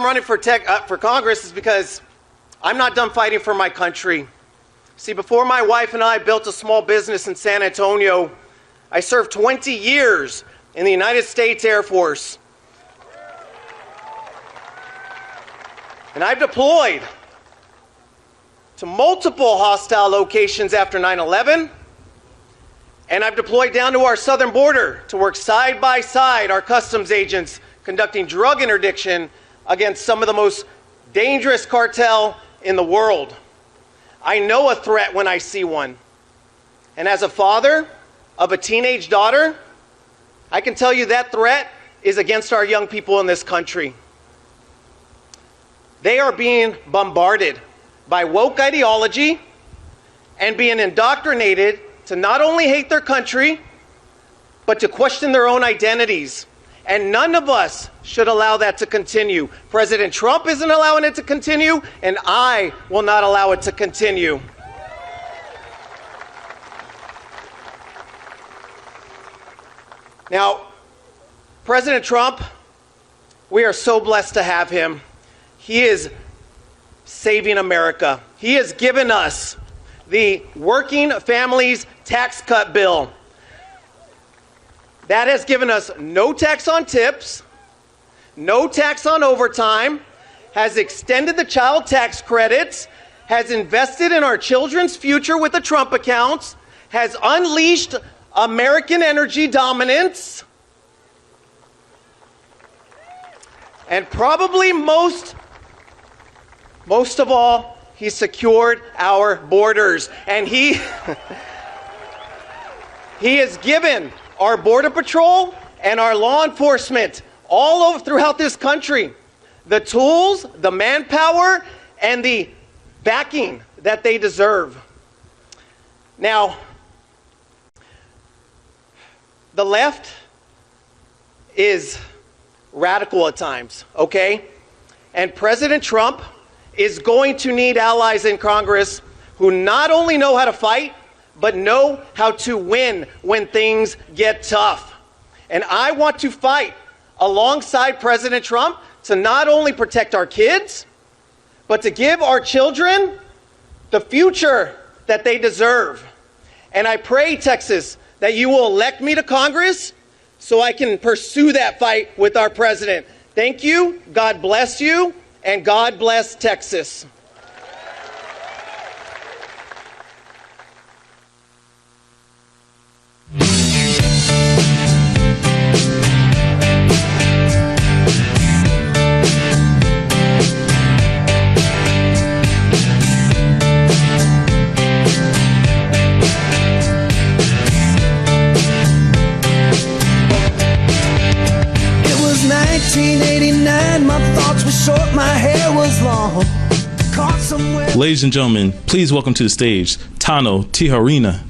running for Congress is because I'm not done fighting for my country. See, before my wife and I built a small business in San Antonio, I served 20 years in the United States Air Force. And I've deployed to multiple hostile locations after 9/11, and I've deployed down to our southern border to work side by side our customs agents conducting drug interdiction against some of the most dangerous cartel in the world. I know a threat when I see one. And as a father of a teenage daughter, I can tell you that threat is against our young people in this country. They are being bombarded by woke ideology and being indoctrinated to not only hate their country, but to question their own identities. And none of us should allow that to continue. President Trump isn't allowing it to continue, and I will not allow it to continue. Now, President Trump, we are so blessed to have him. He is saving America. He has given us the Working Families Tax Cut Bill. That has given us no tax on tips, no tax on overtime, has extended the child tax credits, has invested in our children's future with the Trump accounts, has unleashed American energy dominance, and probably most of all, he secured our borders. And he has given our Border Patrol and our law enforcement all over throughout this country the tools, the manpower, and the backing that they deserve. Now, the left is radical at times, okay? And President Trump is going to need allies in Congress who not only know how to fight, but know how to win when things get tough. And I want to fight alongside President Trump to not only protect our kids, but to give our children the future that they deserve. And I pray, Texas, that you will elect me to Congress so I can pursue that fight with our president. Thank you, God bless you, and God bless Texas. Ladies and gentlemen, please welcome to the stage Tano Tijarina.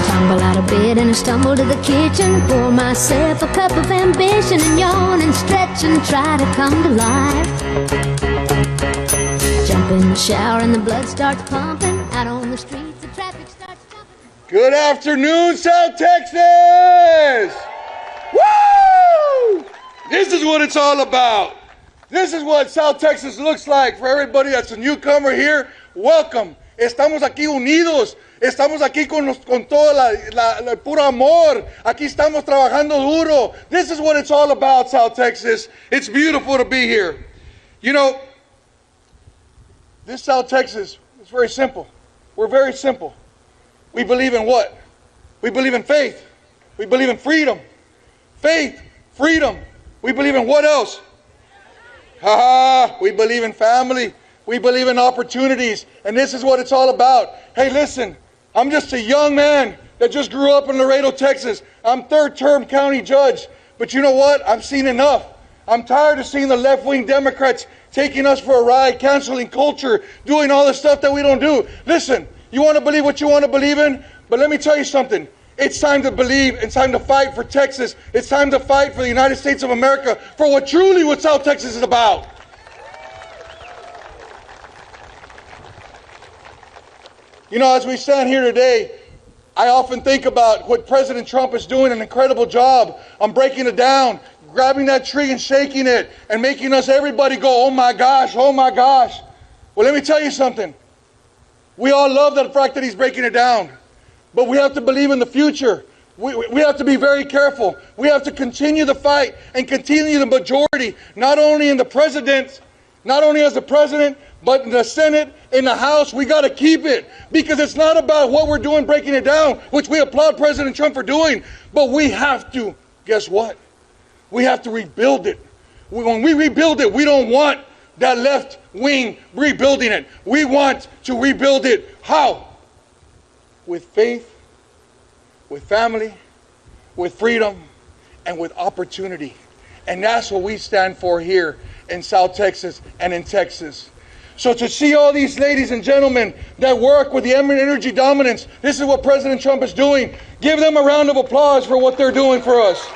Tumble out of bed and I stumble to the kitchen, pour myself a cup of ambition and yawn and stretch and try to come to life. Jump in the shower and the blood starts pumping. Out on the streets the traffic starts jumping. Good afternoon, South Texas! Woo! This is what it's all about. This is what South Texas looks like. For everybody that's a newcomer here, welcome. Estamos aquí unidos. Estamos aquí con todo el puro amor. Aquí estamos trabajando duro. This is what it's all about, South Texas. It's beautiful to be here. You know, this South Texas is very simple. We're very simple. We believe in what? We believe in faith. We believe in freedom. Faith, freedom. We believe in what else? We believe in family. We believe in opportunities. And this is what it's all about. Hey, listen, I'm just a young man that just grew up in Laredo, Texas. I'm third-term county judge. But you know what? I've seen enough. I'm tired of seeing the left-wing Democrats taking us for a ride, canceling culture, doing all the stuff that we don't do. Listen, you want to believe what you want to believe in? But let me tell you something. It's time to believe. It's time to fight for Texas. It's time to fight for the United States of America, for what South Texas is about. You know, as we stand here today, I often think about what President Trump is doing, an incredible job on breaking it down, grabbing that tree and shaking it, and making us, everybody go, oh my gosh, oh my gosh. Well, let me tell you something. We all love the fact that he's breaking it down, but we have to believe in the future. We have to be very careful. We have to continue the fight and continue the majority, not only in the president, not only as the president, but in the Senate, in the House. We got to keep it, because it's not about what we're doing, breaking it down, which we applaud President Trump for doing, but we have to, guess what? We have to rebuild it. When we rebuild it, we don't want that left wing rebuilding it. We want to rebuild it. How? With faith, with family, with freedom, and with opportunity. And that's what we stand for here in South Texas and in Texas. So to see all these ladies and gentlemen that work with the energy dominance, this is what President Trump is doing. Give them a round of applause for what they're doing for us.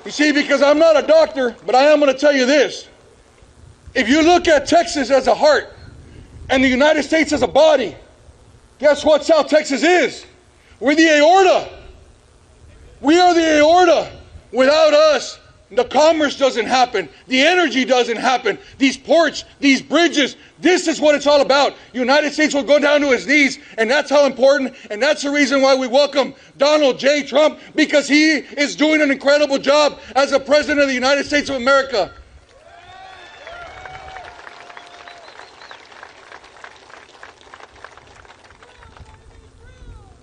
You see, because I'm not a doctor, but I am going to tell you this. If you look at Texas as a heart and the United States as a body, guess what South Texas is? We're the aorta. We are the aorta. Without us, the commerce doesn't happen. The energy doesn't happen. These ports, these bridges, this is what it's all about. United States will go down to his knees, and that's how important, and that's the reason why we welcome Donald J. Trump, because he is doing an incredible job as the President of the United States of America.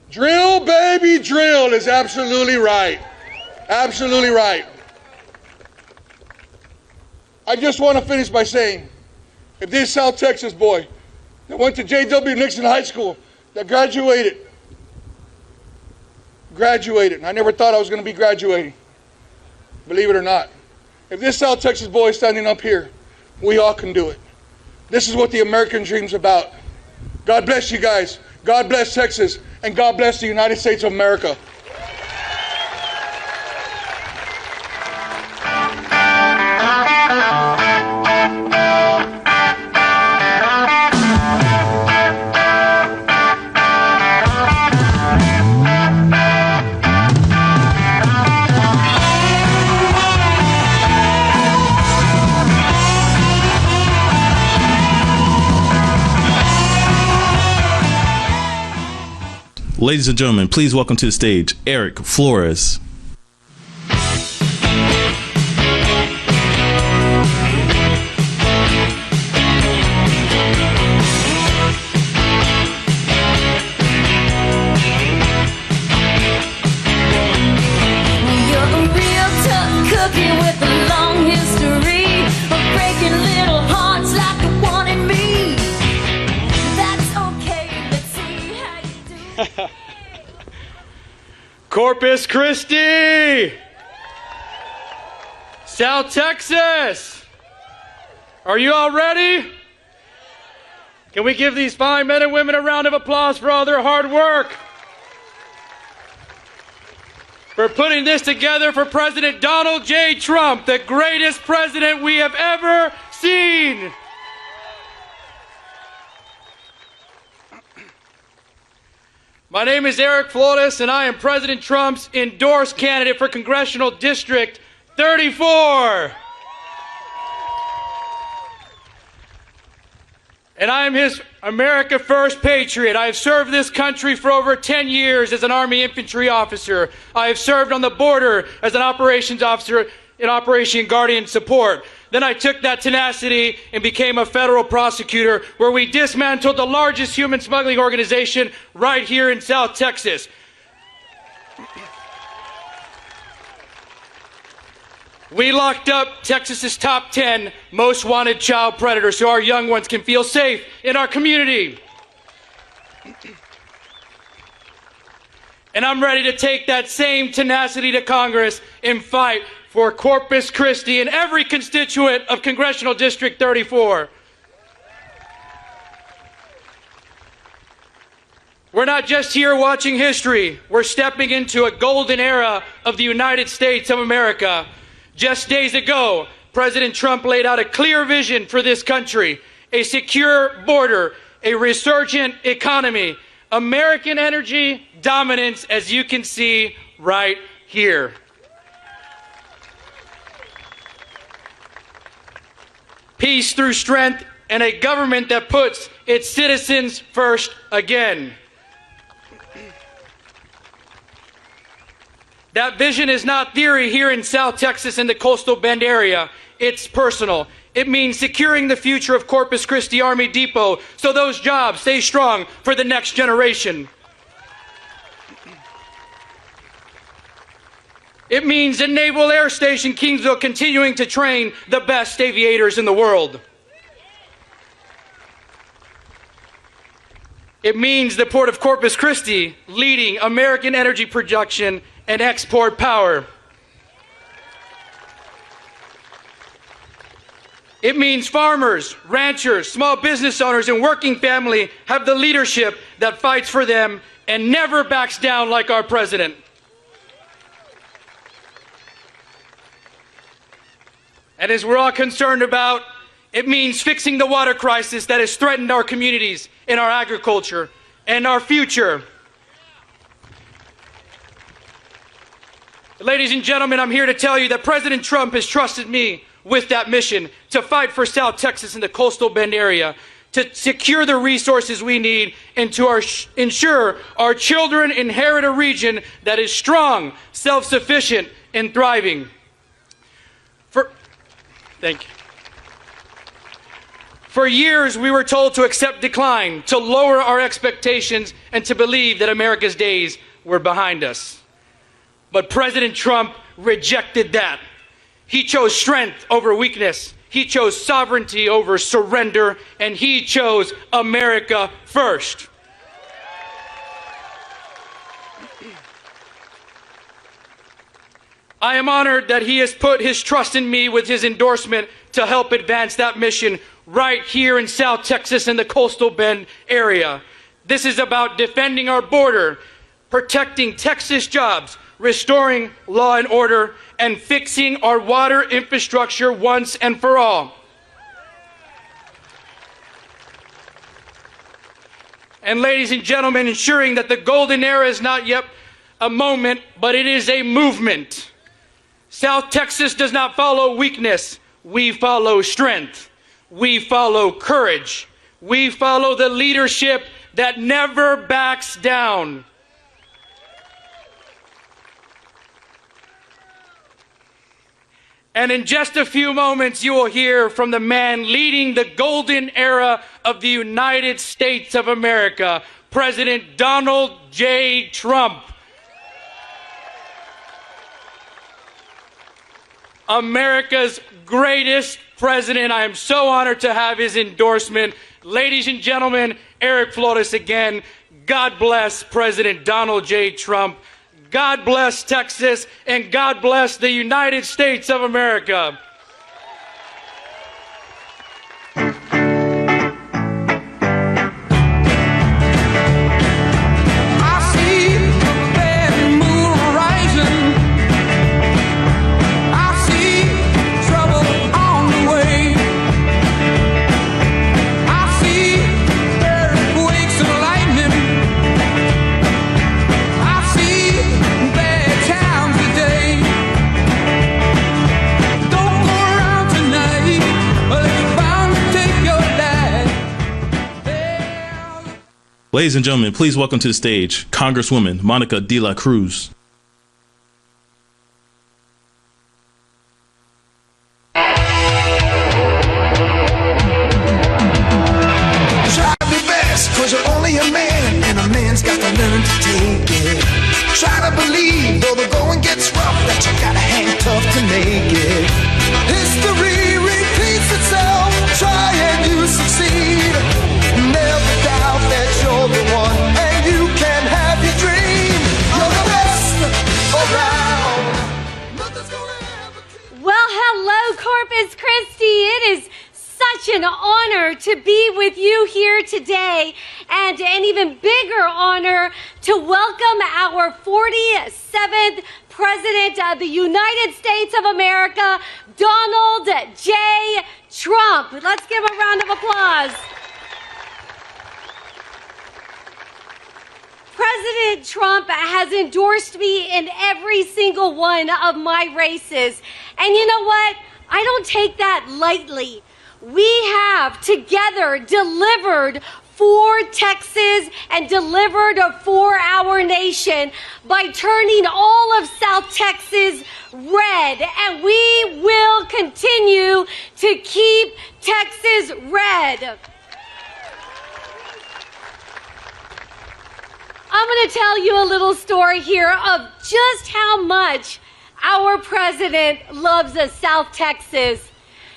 Drill, baby, drill is absolutely right. Absolutely right. I just want to finish by saying, if this South Texas boy that went to J.W. Nixon High School, that graduated, and I never thought I was going to be graduating, believe it or not. If this South Texas boy is standing up here, we all can do it. This is what the American dream's about. God bless you guys. God bless Texas, and God bless the United States of America. Ladies and gentlemen, please welcome to the stage Eric Flores. Corpus Christi, South Texas, are you all ready? Can we give these fine men and women a round of applause for all their hard work? For putting this together for President Donald J. Trump, the greatest president we have ever seen. My name is Eric Flores, and I am President Trump's endorsed candidate for Congressional District 34. And I am his America First patriot. I have served this country for over 10 years as an Army infantry officer. I have served on the border as an operations officer in Operation Guardian Support. Then I took that tenacity and became a federal prosecutor, where we dismantled the largest human smuggling organization right here in South Texas. We locked up Texas's top 10 most wanted child predators so our young ones can feel safe in our community. And I'm ready to take that same tenacity to Congress and fight for Corpus Christi and every constituent of Congressional District 34. We're not just here watching history. We're stepping into a golden era of the United States of America. Just days ago, President Trump laid out a clear vision for this country: a secure border, a resurgent economy, American energy dominance, as you can see right here. Peace through strength, and a government that puts its citizens first again. That vision is not theory here in South Texas and the Coastal Bend area. It's personal. It means securing the future of Corpus Christi Army Depot so those jobs stay strong for the next generation. It means the Naval Air Station Kingsville continuing to train the best aviators in the world. It means the Port of Corpus Christi leading American energy production and export power. It means farmers, ranchers, small business owners, and working family have the leadership that fights for them and never backs down like our president. And as we're all concerned about, it means fixing the water crisis that has threatened our communities and our agriculture and our future. Ladies and gentlemen, I'm here to tell you that President Trump has trusted me with that mission to fight for South Texas and the Coastal Bend area, to secure the resources we need, and to ensure our children inherit a region that is strong, self-sufficient, and thriving. Thank you. For years, we were told to accept decline, to lower our expectations, and to believe that America's days were behind us. But President Trump rejected that. He chose strength over weakness. He chose sovereignty over surrender, and he chose America first. I am honored that he has put his trust in me with his endorsement to help advance that mission right here in South Texas and the Coastal Bend area. This is about defending our border, protecting Texas jobs, restoring law and order, and fixing our water infrastructure once and for all. And ladies and gentlemen, ensuring that the golden era is not yet a moment, but it is a movement. South Texas does not follow weakness. We follow strength. We follow courage. We follow the leadership that never backs down. And in just a few moments, you will hear from the man leading the golden era of the United States of America, President Donald J. Trump. America's greatest president. I am so honored to have his endorsement. Ladies and gentlemen, Eric Flores again. God bless President Donald J. Trump. God bless Texas, and God bless the United States of America. Ladies and gentlemen, please welcome to the stage Congresswoman Monica Dela Cruz. Try to be best, cause you're only a man, and a man's got to learn to take it. Try to believe, though the going gets rough, that you gotta hang tough to make it. History repeats itself, try and you succeed. Never doubt that you're the one, and you can have your dream. You're the best around. Nothing's gonna ever keep. Well, hello, Corpus Christi. It is such an honor to be with you here today, and an even bigger honor to welcome our 47th President of the United States of America, Donald J. Trump. Let's give him a round of applause. President Trump has endorsed me in every single one of my races. And you know what? I don't take that lightly. We have together delivered for Texas and delivered for our nation by turning all of South Texas red. And we will continue to keep Texas red. I'm going to tell you a little story here of just how much our president loves us, South Texas.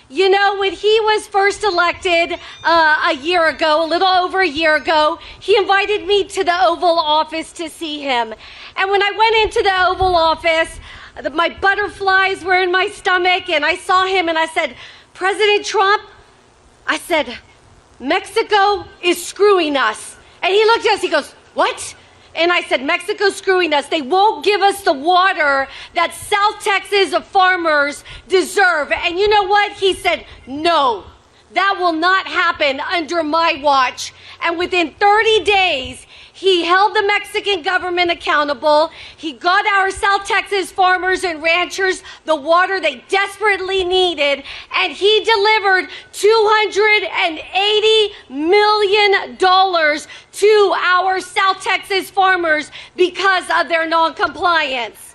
You know, when he was first elected a year ago, a little over a year ago, he invited me to the Oval Office to see him. And when I went into the Oval Office, my butterflies were in my stomach, and I saw him and I said, President Trump, I said, Mexico is screwing us. And he looked at us, he goes, what? And I said, Mexico's screwing us. They won't give us the water that South Texas farmers deserve. And you know what? He said, no, that will not happen under my watch. And within 30 days, he held the Mexican government accountable. He got our South Texas farmers and ranchers the water they desperately needed. And he delivered $280 million to our South Texas farmers because of their non-compliance.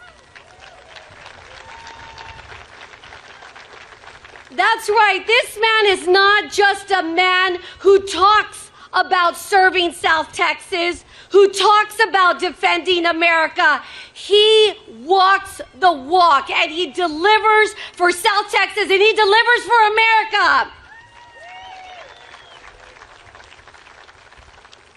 That's right. This man is not just a man who talks about serving South Texas, who talks about defending America. He walks the walk, and he delivers for South Texas, and he delivers for America.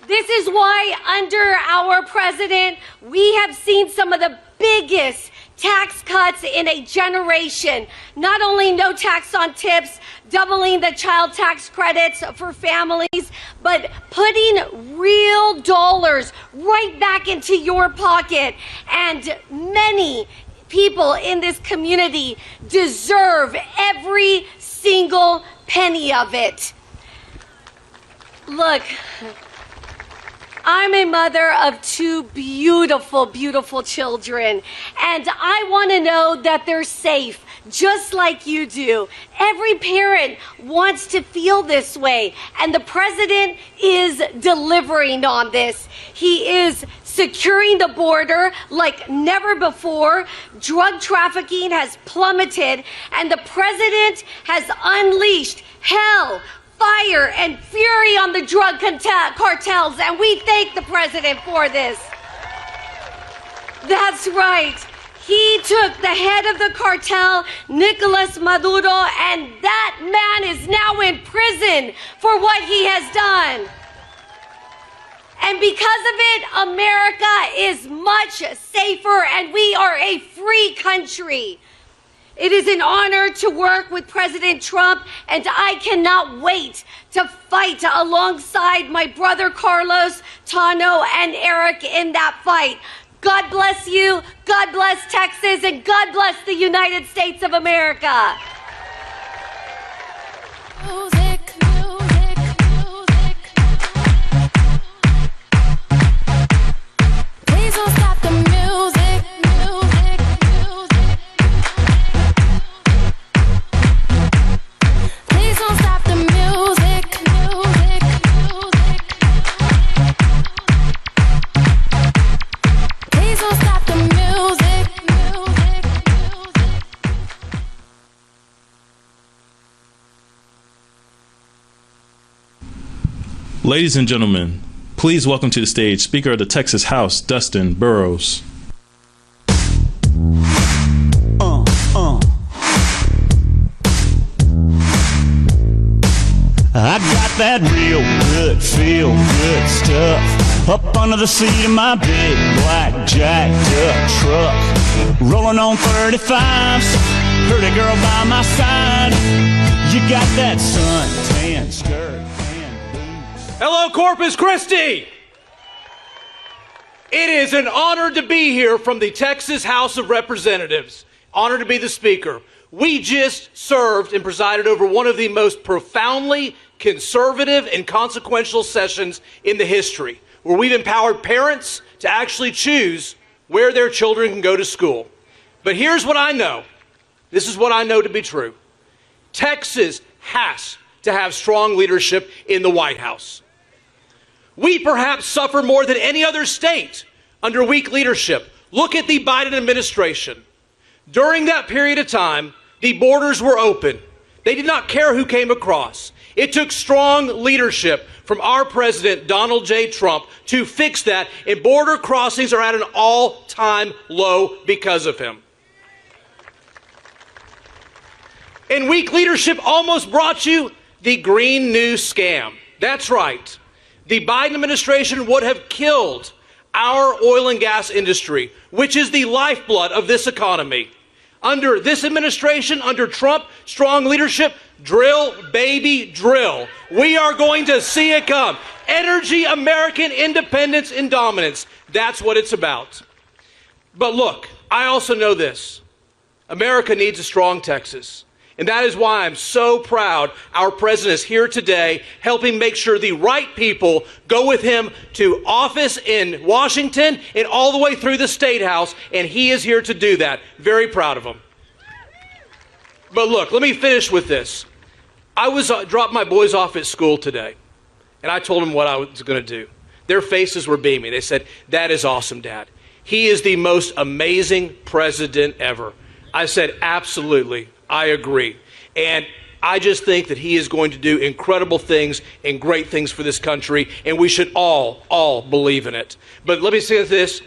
This is why under our president, we have seen some of the biggest tax cuts in a generation. Not only no tax on tips, doubling the child tax credits for families, but putting real dollars right back into your pocket. And many people in this community deserve every single penny of it. Look, I'm a mother of two beautiful, beautiful children, and I want to know that they're safe, just like you do. Every parent wants to feel this way, and the president is delivering on this. He is securing the border like never before. Drug trafficking has plummeted, and the president has unleashed hell, fire, and fury on the drug cartels, and we thank the president for this. That's right. He took the head of the cartel, Nicolas Maduro, and that man is now in prison for what he has done. And because of it, America is much safer, and we are a free country. It is an honor to work with President Trump, and I cannot wait to fight alongside my brother Carlos, Tano, and Eric in that fight. God bless you, God bless Texas, and God bless the United States of America. Music, music, music. Please don't stop the music, music, music. Please don't stop the music, music, music. Please don't stop the music, music, music. Ladies and gentlemen, please welcome to the stage Speaker of the Texas House, Dustin Burrows. I got that real good, feel good stuff up under the seat of my big black jacked up truck, rolling on 35s. Heard a girl by my side. You got that suntan skirt and boots. Hello, Corpus Christi! It is an honor to be here from the Texas House of Representatives. Honored to be the Speaker. We just served and presided over one of the most profoundly conservative and consequential sessions in the history, where we've empowered parents to actually choose where their children can go to school. But here's what I know. This is what I know to be true. Texas has to have strong leadership in the White House. We perhaps suffer more than any other state under weak leadership. Look at the Biden administration. During that period of time, the borders were open. They did not care who came across. It took strong leadership from our president, Donald J. Trump, to fix that, and border crossings are at an all-time low because of him. And weak leadership almost brought you the Green New Scam. That's right. The Biden administration would have killed our oil and gas industry, which is the lifeblood of this economy. Under this administration, under Trump, strong leadership, drill, baby, drill. We are going to see it come. Energy, American independence, and dominance. That's what it's about. But look, I also know this. America needs a strong Texas. And that is why I'm so proud our president is here today, helping make sure the right people go with him to office in Washington and all the way through the State House, and he is here to do that. Very proud of him. But look, let me finish with this. I dropped my boys off at school today, and I told them what I was going to do. Their faces were beaming. They said, "That is awesome, Dad. He is the most amazing president ever." I said, "Absolutely. I agree." And I just think that he is going to do incredible things and great things for this country, and we should all believe in it. But let me say this.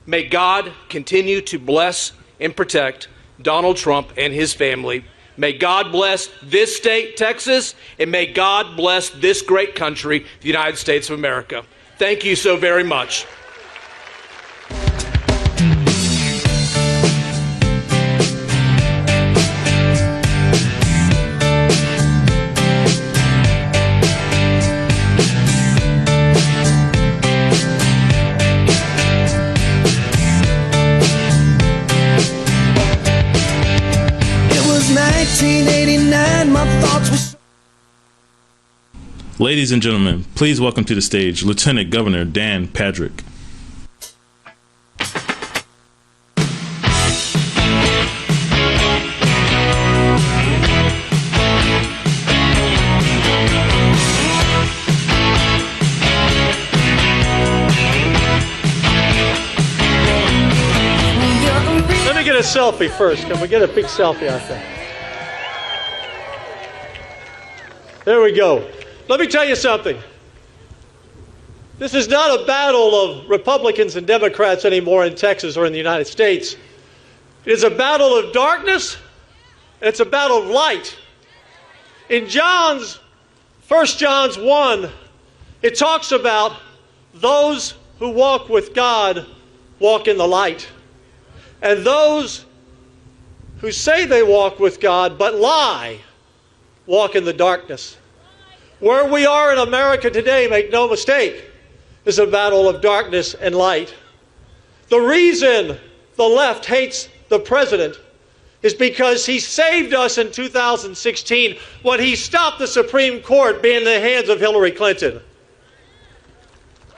May God continue to bless and protect Donald Trump and his family. May God bless this state, Texas, and may God bless this great country, the United States of America. Thank you so very much. Ladies and gentlemen, please welcome to the stage Lieutenant Governor Dan Patrick. Let me get a selfie first. Can we get a big selfie out there? There we go. Let me tell you something. This is not a battle of Republicans and Democrats anymore in Texas or in the United States. It is a battle of darkness, and it's a battle of light. In 1 John's 1, it talks about those who walk with God walk in the light. And those who say they walk with God but lie walk in the darkness. Where we are in America today, make no mistake, is a battle of darkness and light. The reason the left hates the president is because he saved us in 2016 when he stopped the Supreme Court being in the hands of Hillary Clinton.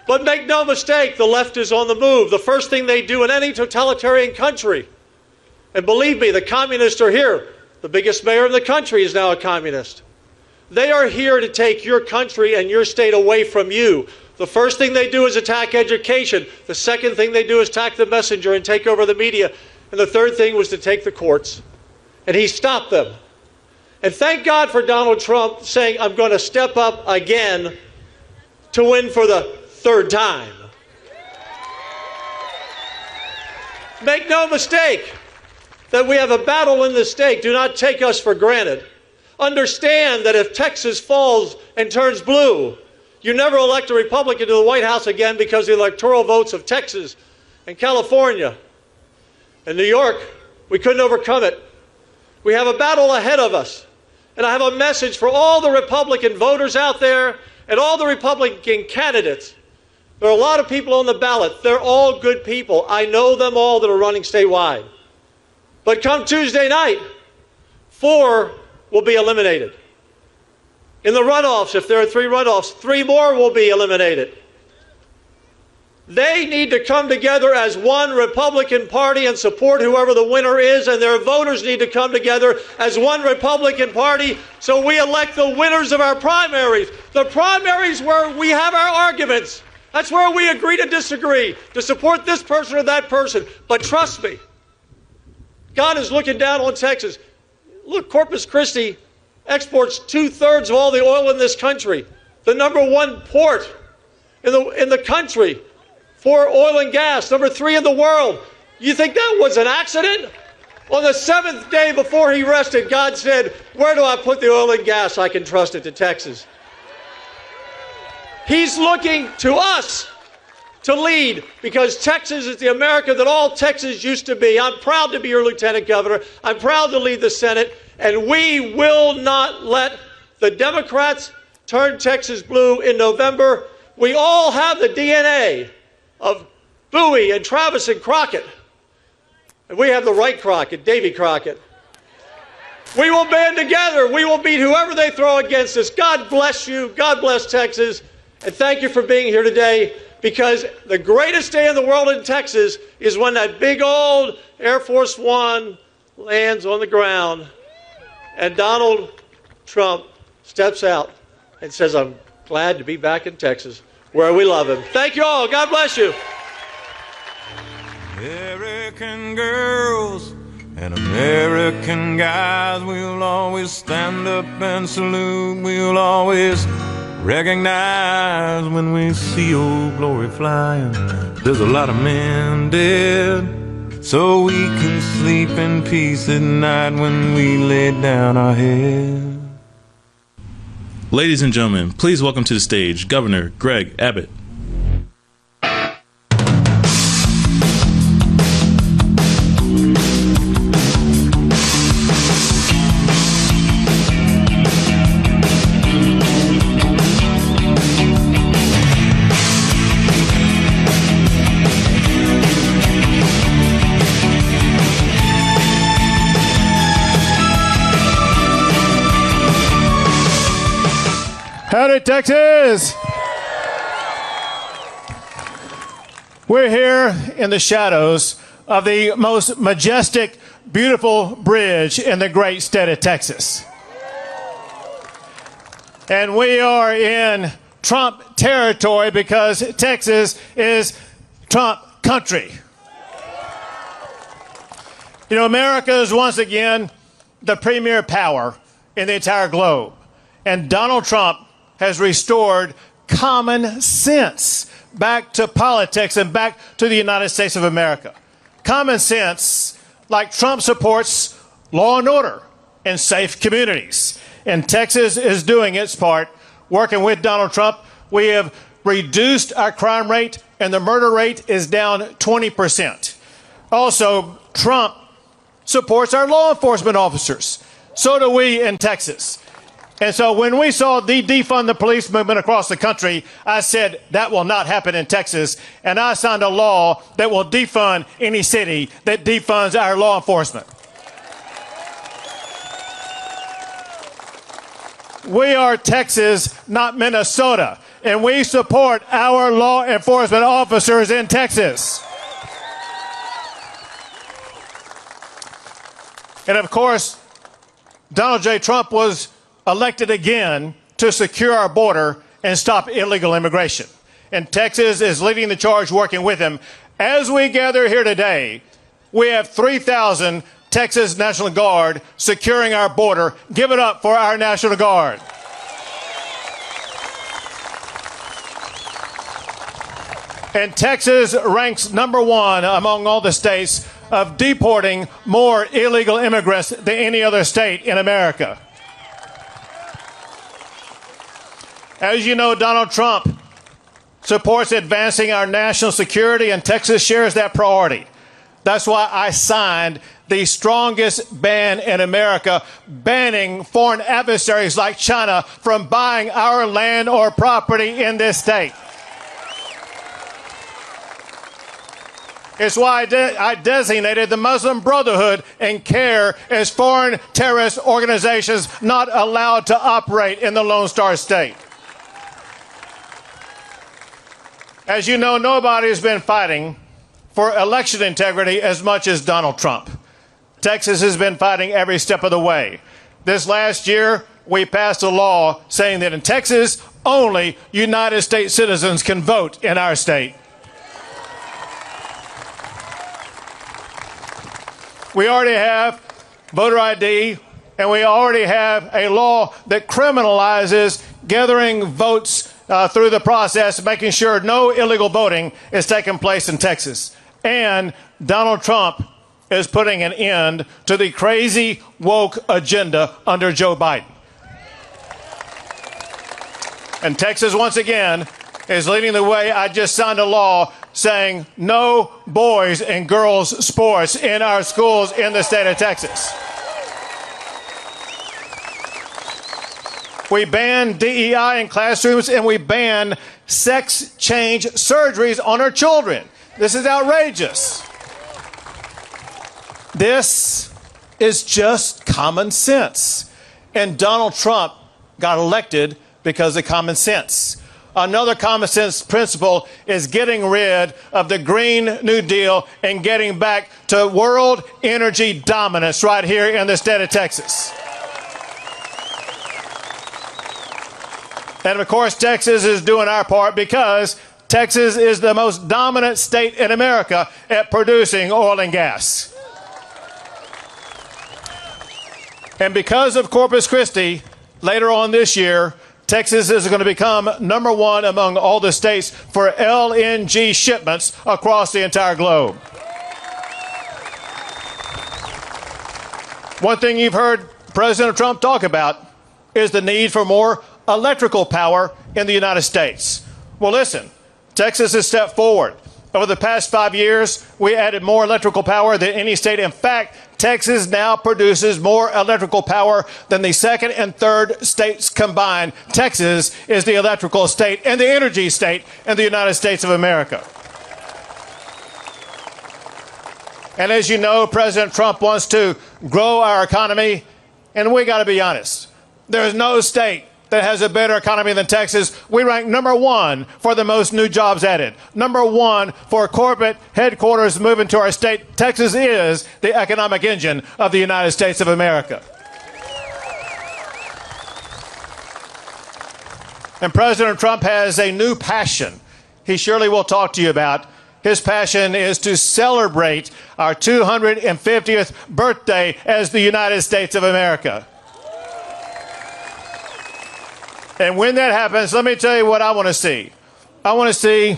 But make no mistake, the left is on the move. The first thing they do in any totalitarian country, and believe me, the communists are here. The biggest mayor in the country is now a communist. They are here to take your country and your state away from you. The first thing they do is attack education. The second thing they do is attack the messenger and take over the media. And the third thing was to take the courts. And he stopped them. And thank God for Donald Trump saying, "I'm going to step up again to win for the third time." Make no mistake that we have a battle in this state. Do not take us for granted. Understand that if Texas falls and turns blue, you never elect a Republican to the White House again, because the electoral votes of Texas and California and New York, we couldn't overcome it. We have a battle ahead of us. And I have a message for all the Republican voters out there and all the Republican candidates. There are a lot of people on the ballot. They're all good people. I know them all that are running statewide. But come Tuesday night, 4 will be eliminated. In the runoffs, if there are 3 runoffs, 3 more will be eliminated. They need to come together as one Republican Party and support whoever the winner is, and their voters need to come together as one Republican Party so we elect the winners of our primaries. The primaries where we have our arguments. That's where we agree to disagree, to support this person or that person. But trust me, God is looking down on Texas. Look, Corpus Christi exports 2/3 of all the oil in this country. The #1 port in the country for oil and gas, #3 in the world. You think that was an accident? On the 7th day before he rested, God said, where do I put the oil and gas? I can trust it to Texas. He's looking to us to lead because Texas is the America that all Texas used to be. I'm proud to be your lieutenant governor. I'm proud to lead the Senate, and we will not let the Democrats turn Texas blue in November. We all have the DNA of Bowie and Travis and Crockett. And we have the right Crockett, Davy Crockett. We will band together. We will beat whoever they throw against us. God bless you. God bless Texas. And thank you for being here today, because the greatest day in the world in Texas is when that big old Air Force One lands on the ground and Donald Trump steps out and says, I'm glad to be back in Texas, where we love him. Thank you all. God bless you. American girls and American guys, we'll always stand up and salute. We'll always recognize when we see old glory flying. There's a lot of men dead, so we can sleep in peace at night when we lay down our head. Ladies and gentlemen, please welcome to the stage Governor Greg Abbott. Howdy, Texas! We're here in the shadows of the most majestic, beautiful bridge in the great state of Texas. And we are in Trump territory because Texas is Trump country. You know, America is once again the premier power in the entire globe. And Donald Trump has restored common sense back to politics and back to the United States of America. Common sense, like Trump supports law and order and safe communities. And Texas is doing its part, working with Donald Trump. We have reduced our crime rate, and the murder rate is down 20%. Also, Trump supports our law enforcement officers. So do we in Texas. And so when we saw the defund the police movement across the country, I said that will not happen in Texas. And I signed a law that will defund any city that defunds our law enforcement. We are Texas, not Minnesota. And we support our law enforcement officers in Texas. And of course, Donald J. Trump was elected again to secure our border and stop illegal immigration. And Texas is leading the charge, working with him. As we gather here today, we have 3,000 Texas National Guard securing our border. Give it up for our National Guard. And Texas ranks #1 among all the states of deporting more illegal immigrants than any other state in America. As you know, Donald Trump supports advancing our national security, and Texas shares that priority. That's why I signed the strongest ban in America, banning foreign adversaries like China from buying our land or property in this state. It's why I designated the Muslim Brotherhood and CARE as foreign terrorist organizations not allowed to operate in the Lone Star State. As you know, nobody has been fighting for election integrity as much as Donald Trump. Texas has been fighting every step of the way. This last year, we passed a law saying that in Texas, only United States citizens can vote in our state. We already have voter ID, and we already have a law that criminalizes gathering votes through the process, making sure no illegal voting is taking place in Texas. And Donald Trump is putting an end to the crazy woke agenda under Joe Biden. And Texas, once again, is leading the way. I just signed a law saying no boys and girls sports in our schools in the state of Texas. We ban DEI in classrooms, and we ban sex change surgeries on our children. This is outrageous. This is just common sense. And Donald Trump got elected because of common sense. Another common sense principle is getting rid of the Green New Deal and getting back to world energy dominance right here in the state of Texas. And of course, Texas is doing our part because Texas is the most dominant state in America at producing oil and gas. And because of Corpus Christi, later on this year, Texas is going to become #1 among all the states for LNG shipments across the entire globe. One thing you've heard President Trump talk about is the need for more electrical power in the United States. Well, listen, Texas has stepped forward. Over the past 5 years, we added more electrical power than any state. In fact, Texas now produces more electrical power than the second and third states combined. Texas is the electrical state and the energy state in the United States of America. And as you know, President Trump wants to grow our economy, and we got to be honest. There is no state that has a better economy than Texas. We rank #1 for the most new jobs added. #1 for corporate headquarters moving to our state. Texas is the economic engine of the United States of America. And President Trump has a new passion he surely will talk to you about. His passion is to celebrate our 250th birthday as the United States of America. And when that happens, let me tell you what I want to see. I want to see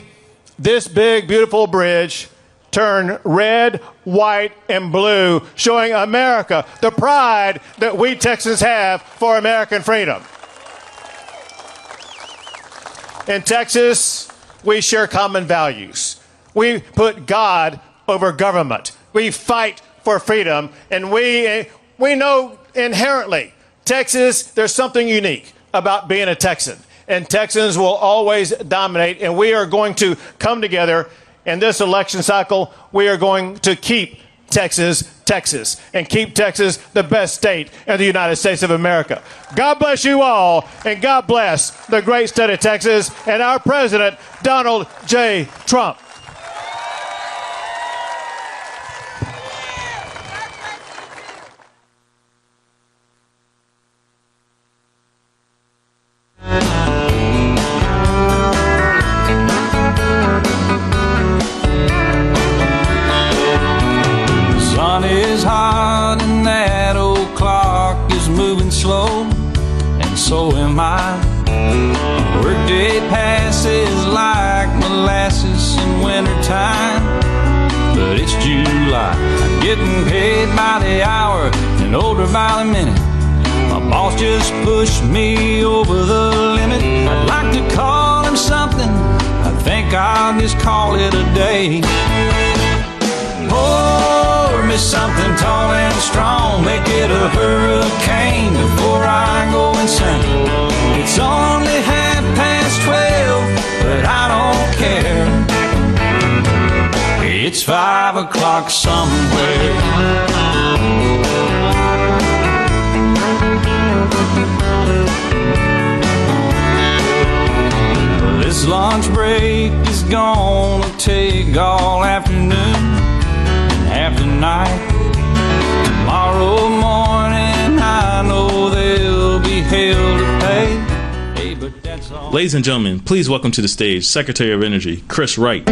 this big, beautiful bridge turn red, white, and blue, showing America the pride that we Texans have for American freedom. In Texas, we share common values. We put God over government. We fight for freedom, and we know inherently, Texas, there's something unique about being a Texan, and Texans will always dominate, and we are going to come together in this election cycle. We are going to keep Texas, Texas, and keep Texas the best state in the United States of America. God bless you all, and God bless the great state of Texas and our president, Donald J. Trump. So am I. Workday passes like molasses in wintertime, but it's July. I'm getting paid by the hour and older by the minute. My boss just pushed me over the limit. I'd like to call him something. I think I'll just call it a day. Pour me something tall and strong, make it a hurricane before I go insane. It's only 12:30, but I don't care. It's It's 5 o'clock somewhere. This lunch break is gonna take all afternoon and half the night. Tomorrow morning I know there'll be hell to pay. Hey, but that's all. Ladies and gentlemen, please welcome to the stage Secretary of Energy, Chris Wright.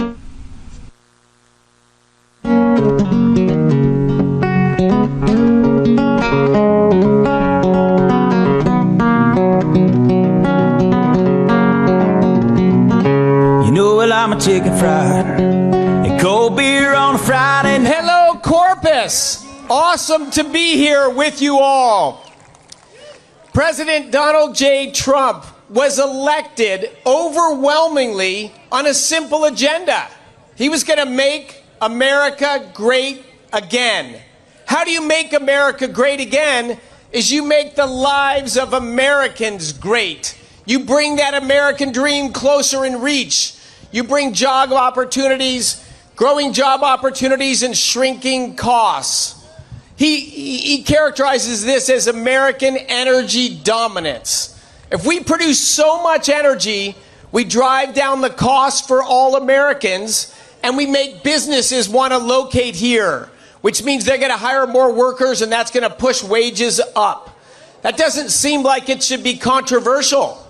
I'm a chicken fried and cold beer on a Friday. Hello, Corpus. Awesome to be here with you all. President Donald J. Trump was elected overwhelmingly on a simple agenda. He was going to make America great again. How do you make America great again? Is you make the lives of Americans great. You bring that American dream closer in reach. You bring job opportunities, growing job opportunities, and shrinking costs. He characterizes this as American energy dominance. If we produce so much energy, we drive down the cost for all Americans, and we make businesses want to locate here, which means they're going to hire more workers, and that's going to push wages up. That doesn't seem like it should be controversial.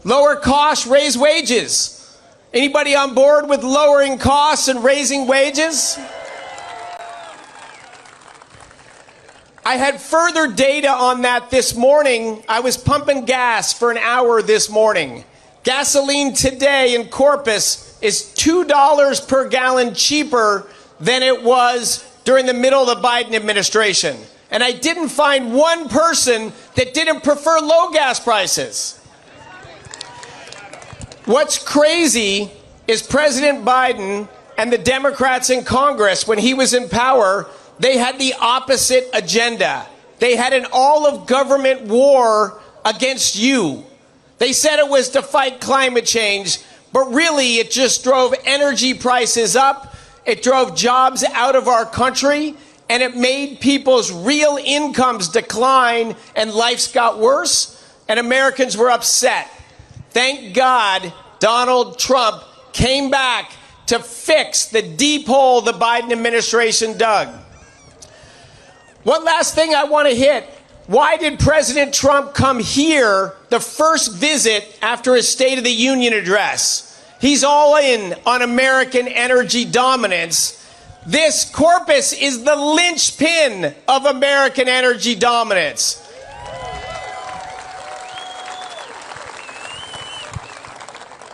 Lower costs, raise wages. Anybody on board with lowering costs and raising wages? I had further data on that this morning. I was pumping gas for an hour this morning. Gasoline today in Corpus is $2 per gallon cheaper than it was during the middle of the Biden administration. And I didn't find one person that didn't prefer low gas prices. What's crazy is President Biden and the Democrats in Congress, when he was in power, they had the opposite agenda. They had an all-of-government war against you. They said it was to fight climate change, but really it just drove energy prices up, it drove jobs out of our country, and it made people's real incomes decline, and lives got worse, and Americans were upset. Thank God Donald Trump came back to fix the deep hole the Biden administration dug. One last thing I want to hit. Why did President Trump come here the first visit after his State of the Union address? He's all in on American energy dominance. This Corpus is the linchpin of American energy dominance.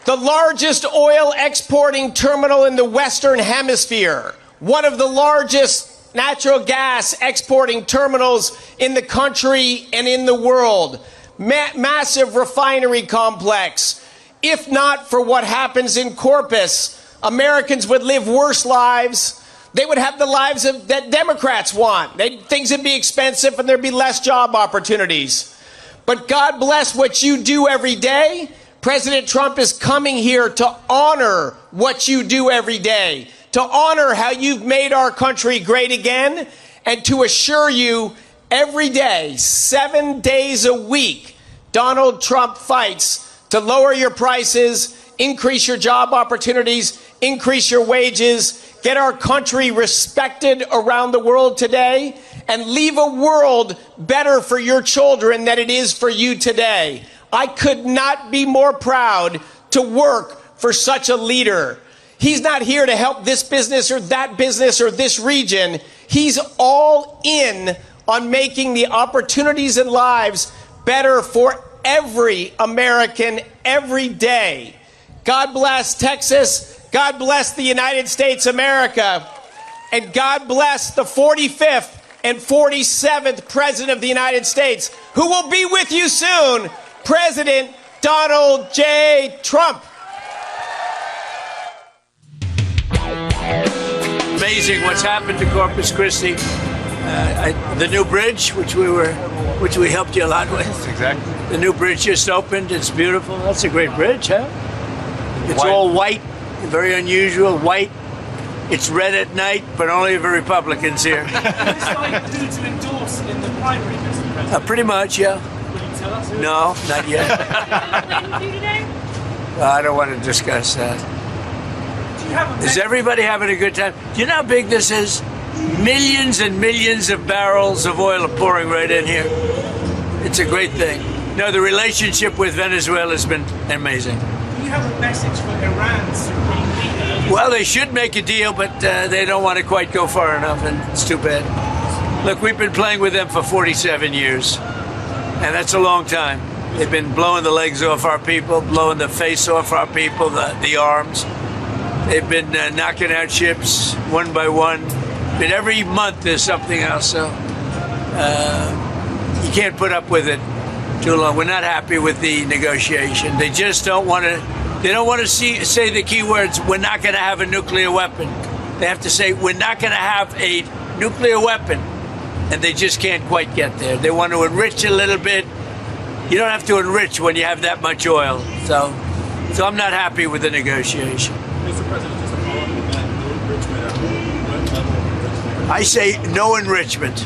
The largest oil exporting terminal in the Western Hemisphere, one of the largest natural gas exporting terminals in the country and in the world, massive refinery complex. If not for what happens in Corpus, Americans would live worse lives. They would have the lives that Democrats want. Things would be expensive and there'd be less job opportunities. But God bless what you do every day. President Trump is coming here to honor what you do every day, to honor how you've made our country great again, and to assure you every day, 7 days a week, Donald Trump fights to lower your prices, increase your job opportunities, increase your wages, get our country respected around the world today, and leave a world better for your children than it is for you today. I could not be more proud to work for such a leader. He's not here to help this business or that business or this region. He's all in on making the opportunities and lives better for every American every day. God bless Texas. God bless the United States of America. And God bless the 45th and 47th President of the United States, who will be with you soon, President Donald J. Trump. Amazing what's happened to Corpus Christi. The new bridge, which we helped you a lot with. Exactly. The new bridge just opened. It's beautiful. That's a great bridge, huh? It's White. all white, very unusual, white. It's red at night, but only for Republicans here. Is this like who to endorse in the primary, Mr. President? Pretty much, yeah. Will you tell us who? No, not yet. I don't want to discuss that. Is everybody having a good time? Do you know how big this is? Millions and millions of barrels of oil are pouring right in here. It's a great thing. No, the relationship with Venezuela has been amazing. Do you have a message for Iran's supreme leader? Well, they should make a deal, but they don't want to quite go far enough, and it's too bad. Look, we've been playing with them for 47 years, and that's a long time. They've been blowing the legs off our people, blowing the face off our people, the arms. They've been knocking out ships one by one. But every month there's something else, so you can't put up with it too long. We're not happy with the negotiation. They just don't want to. They don't want to say the key words. We're not going to have a nuclear weapon. They have to say we're not going to have a nuclear weapon, and they just can't quite get there. They want to enrich a little bit. You don't have to enrich when you have that much oil. So I'm not happy with the negotiation. Mr. President, just a follow-up on that. No enrichment at what level of enrichment? I say no enrichment.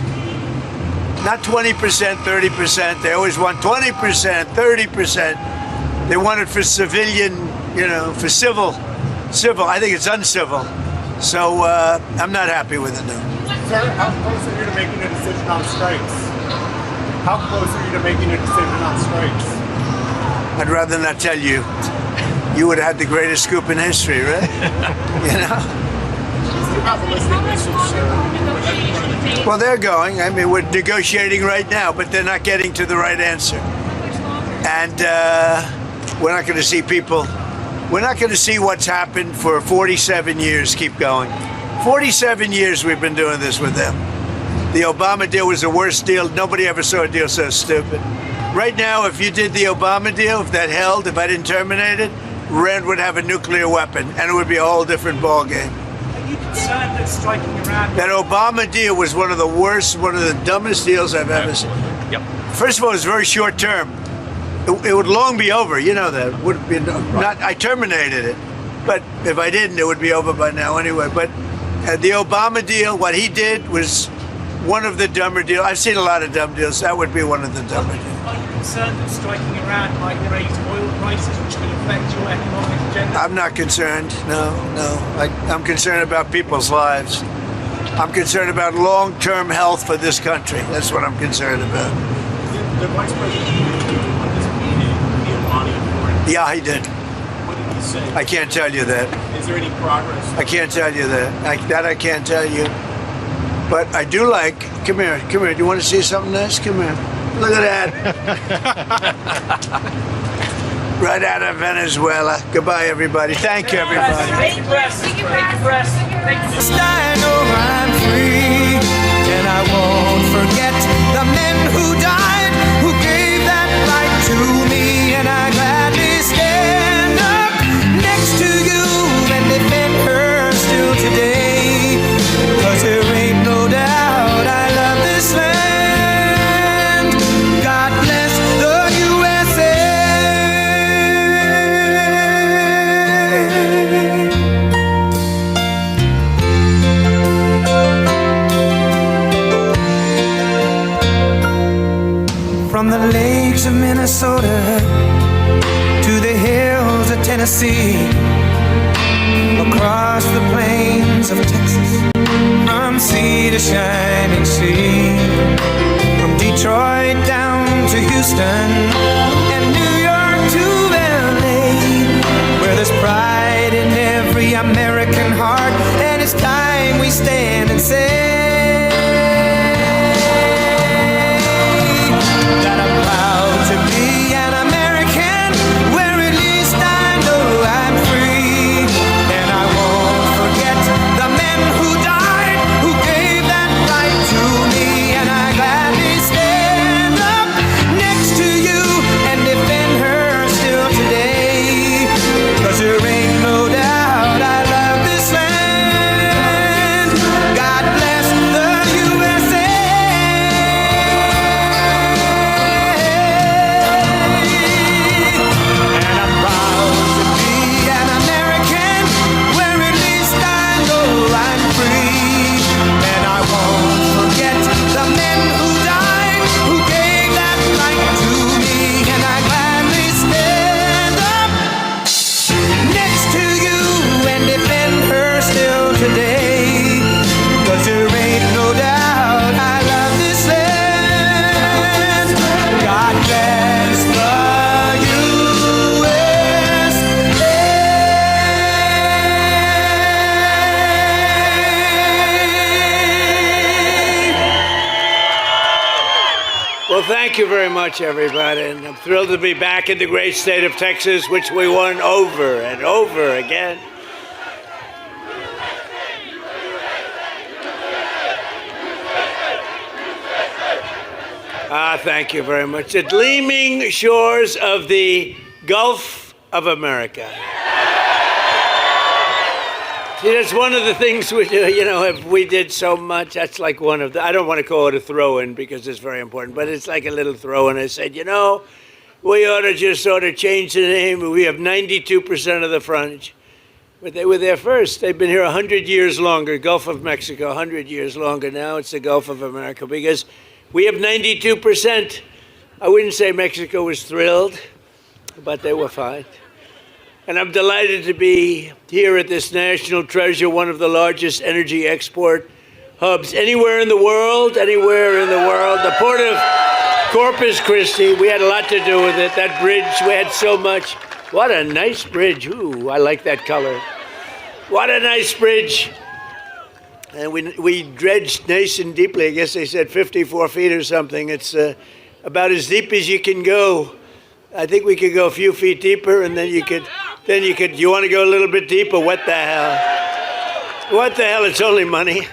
Not 20%, 30%. They always want 20%, 30%. They want it for civilian, for civil. I think it's uncivil. So I'm not happy with it, no. Sir, how close are you to making a decision on strikes? How close are you to making a decision on strikes? I'd rather not tell you. You would have had the greatest scoop in history, right? Well, they're going. I mean, we're negotiating right now, but they're not getting to the right answer. And we're not going to see people. We're not going to see what's happened for 47 years keep going. 47 years we've been doing this with them. The Obama deal was the worst deal. Nobody ever saw a deal so stupid. Right now, if you did the Obama deal, if that held, if I didn't terminate it, Iran would have a nuclear weapon, and it would be a whole different ballgame. Are you concerned that striking Iran... That Obama deal was one of the worst, one of the dumbest deals I've ever seen. Yep. First of all, it was very short term. It would long be over, you know that. It would be not. I terminated it, but if I didn't, it would be over by now anyway. But the Obama deal, what he did was one of the dumber deals. I've seen a lot of dumb deals. That would be one of the dumber deals. Are you concerned that striking Iran might raise oil prices, which could affect your economic agenda? I'm not concerned. No. I'm concerned about people's lives. I'm concerned about long-term health for this country. That's what I'm concerned about. The Vice President on this meeting, the Omani foreign. Yeah, he did. What did he say? I can't tell you that. Is there any progress? I can't tell you that. I can't tell you. But I do like. Come here. Do you want to see something nice? Come here. Look at that. Right out of Venezuela. Goodbye, everybody. Thank you, everybody. I know I'm free, and I won't forget the men who died, who gave that right to me, and I gladly stand up next to you and defend her still today, 'cause there ain't no doubt I love this land. God bless the USA. From the lakes of Minnesota to the hills of Tennessee, across the plains of Texas, from sea to shining sea, from Detroit down to Houston and New York to LA, where there's pride in every American heart, and it's time we stand and say that I'm proud to be an American, where at least I know I'm free. thank you very much, everybody. And I'm thrilled to be back in the great state of Texas, which we won over and over again. Thank you very much. The gleaming shores of the Gulf of America. See, that's one of the things we do, if we did so much, that's like one of the, I don't want to call it a throw-in because it's very important, but it's like a little throw-in. I said, we ought to just sort of change the name. We have 92% of the frontage. But they were there first. They've been here 100 years longer. Gulf of Mexico, 100 years longer. Now it's the Gulf of America because we have 92%. I wouldn't say Mexico was thrilled, but they were fine. And I'm delighted to be here at this national treasure, one of the largest energy export hubs anywhere in the world, The Port of Corpus Christi, we had a lot to do with it. That bridge, we had so much. What a nice bridge. Ooh, I like that color. What a nice bridge. And we dredged nice and deeply. I guess they said 54 feet or something. It's about as deep as you can go. I think we could go a few feet deeper, and then you want to go a little bit deeper? What the hell? What the hell? It's only money.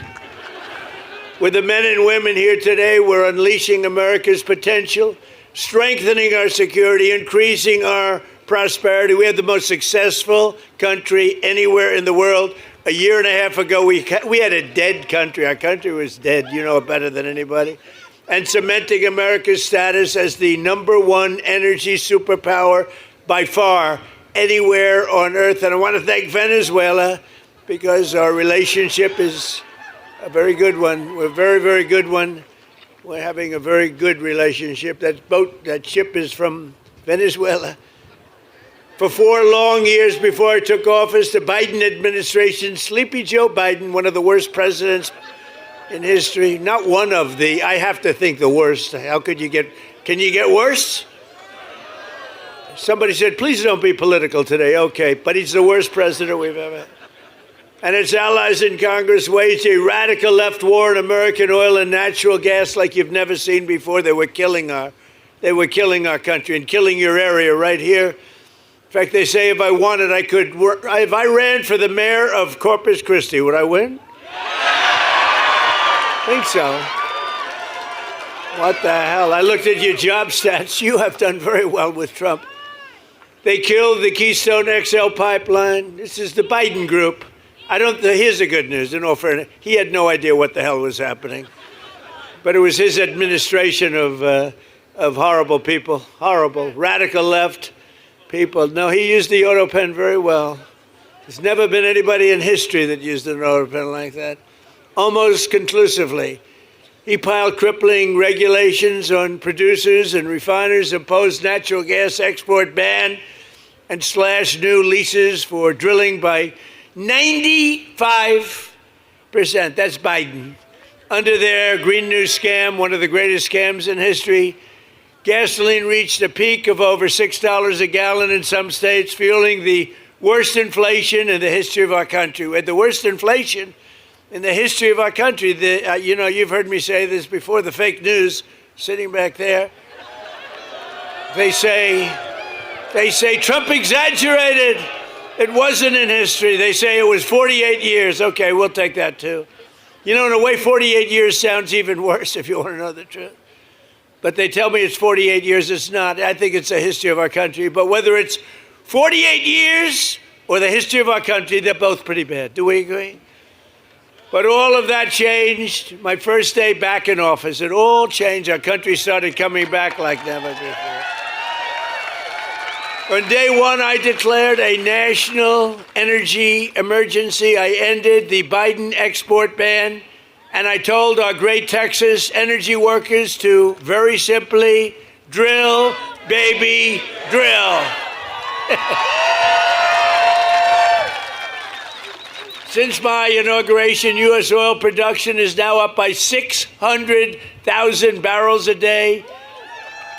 With the men and women here today, we're unleashing America's potential, strengthening our security, increasing our prosperity. We had the most successful country anywhere in the world. A year and a half ago, we had a dead country. Our country was dead. You know it better than anybody. And cementing America's status as the #1 energy superpower by far anywhere on earth. And I want to thank Venezuela because our relationship is a very good one. We're a very, very good one. We're having a very good relationship. That ship is from Venezuela. For 4 long years before I took office, the Biden administration, Sleepy Joe Biden, one of the worst presidents in history, not one of the, I have to think the worst. How could you can you get worse? Somebody said, please don't be political today. Okay, but he's the worst president we've ever had. And its allies in Congress waged a radical left war on American oil and natural gas like you've never seen before. They were killing our country and killing your area right here. In fact, they say if I wanted, I could work. If I ran for the mayor of Corpus Christi, would I win? I think so. What the hell? I looked at your job stats. You have done very well with Trump. They killed the Keystone XL pipeline. This is the Biden group. Here's the good news, in all fairness. He had no idea what the hell was happening. But it was his administration of horrible people, horrible, radical left people. No, he used the auto pen very well. There's never been anybody in history that used an auto pen like that. Almost conclusively. He piled crippling regulations on producers and refiners, imposed natural gas export ban, and slashed new leases for drilling by 95%. That's Biden. Under their Green New scam, one of the greatest scams in history, gasoline reached a peak of over $6 a gallon in some states, fueling the worst inflation in the history of our country. We had the worst inflation in the history of our country. You've heard me say this before, the fake news sitting back there. They say Trump exaggerated. It wasn't in history. They say it was 48 years. Okay, we'll take that too. In a way, 48 years sounds even worse if you want to know the truth. But they tell me it's 48 years. It's not. I think it's the history of our country. But whether it's 48 years or the history of our country, they're both pretty bad. Do we agree? But all of that changed. My first day back in office, it all changed. Our country started coming back like never before. On day one, I declared a national energy emergency. I ended the Biden export ban, and I told our great Texas energy workers to very simply drill, baby, drill. Since my inauguration, U.S. oil production is now up by 600,000 barrels a day.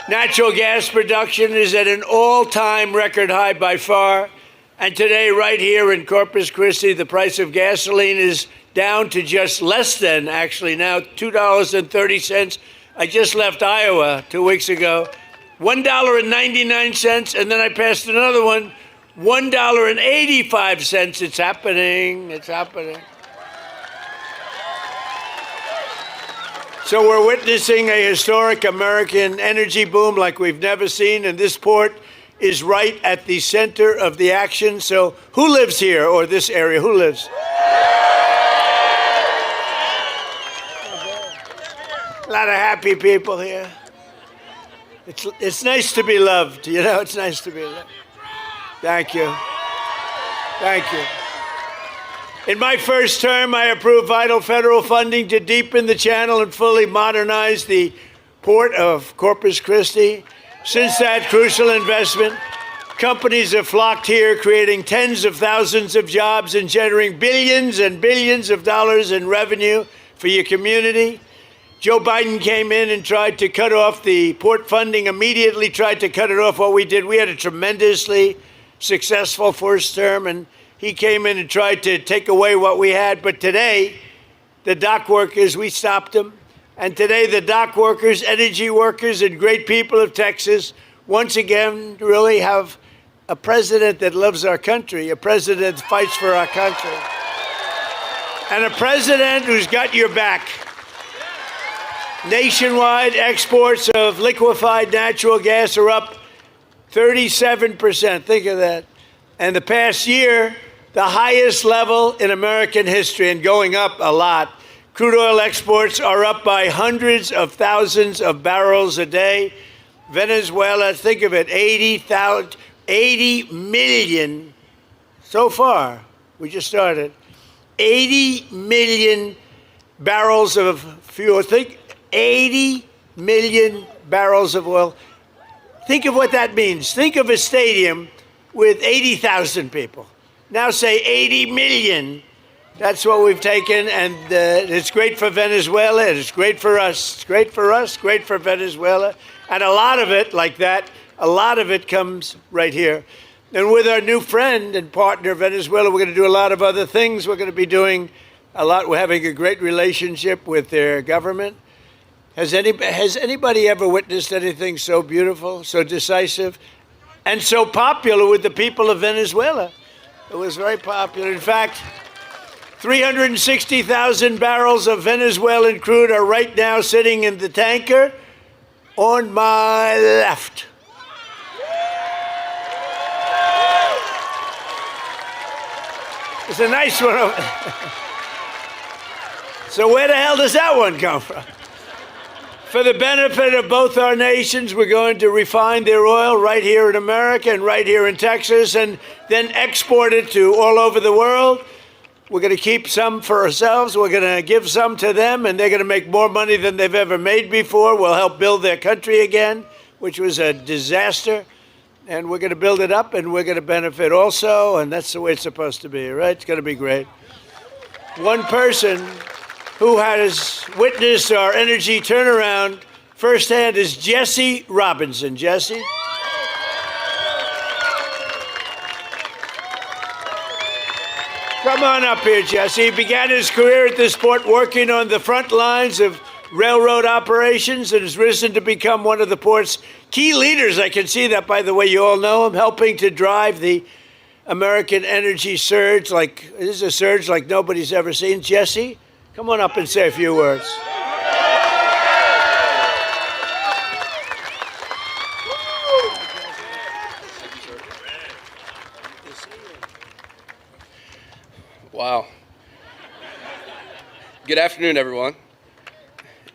Natural gas production is at an all-time record high by far. And today, right here in Corpus Christi, the price of gasoline is down to just less than, actually now, $2.30 I just left Iowa 2 weeks ago. $1.99, and then I passed another one, $1.85. It's happening. It's happening. So we're witnessing a historic American energy boom like we've never seen, and this port is right at the center of the action. So who lives here or this area? Who lives? A lot of happy people here. It's nice to be loved, you know, it's nice to be loved. Thank you. Thank you. In my first term, I approved vital federal funding to deepen the channel and fully modernize the Port of Corpus Christi. Since that crucial investment, companies have flocked here, creating tens of thousands of jobs and generating billions and billions of dollars in revenue for your community. Joe Biden came in and tried to cut off the port funding, immediately tried to cut it off. What we did, we had a tremendously successful first term, and he came in and tried to take away what we had. But today, the dock workers, we stopped them. And today, the dock workers, energy workers, and great people of Texas, once again, really have a president that loves our country, a president that fights for our country, and a president who's got your back. Nationwide exports of liquefied natural gas are up 37%. Think of that. And the past year, the highest level in American history, and going up a lot. Crude oil exports are up by hundreds of thousands of barrels a day. Venezuela, think of it, 80 million so far. We just started. 80 million barrels of fuel. Think 80 million barrels of oil. Think of what that means. Think of a stadium with 80,000 people. Now say 80 million. That's what we've taken, and it's great for Venezuela, and it's great for us. It's great for us, great for Venezuela. And a lot of it, like that, a lot of it comes right here. And with our new friend and partner, Venezuela, we're going to do a lot of other things. We're going to be doing a lot. We're having a great relationship with their government. Has anybody ever witnessed anything so beautiful, so decisive, and so popular with the people of Venezuela? It was very popular. In fact, 360,000 barrels of Venezuelan crude are right now sitting in the tanker on my left. It's a nice one. So where the hell does that one come from? For the benefit of both our nations, we're going to refine their oil right here in America and right here in Texas, and then export it to all over the world. We're going to keep some for ourselves. We're going to give some to them, and they're going to make more money than they've ever made before. We'll help build their country again, which was a disaster. And we're going to build it up, and we're going to benefit also, and that's the way it's supposed to be, right? It's going to be great. One person who has witnessed our energy turnaround firsthand is Jesse Robinson. Jesse? Come on up here, Jesse. He began his career at this port working on the front lines of railroad operations and has risen to become one of the port's key leaders. I can see that, by the way. You all know him, helping to drive the American energy surge. This is a surge like nobody's ever seen. Jesse, come on up and say a few words. Wow. Good afternoon, everyone.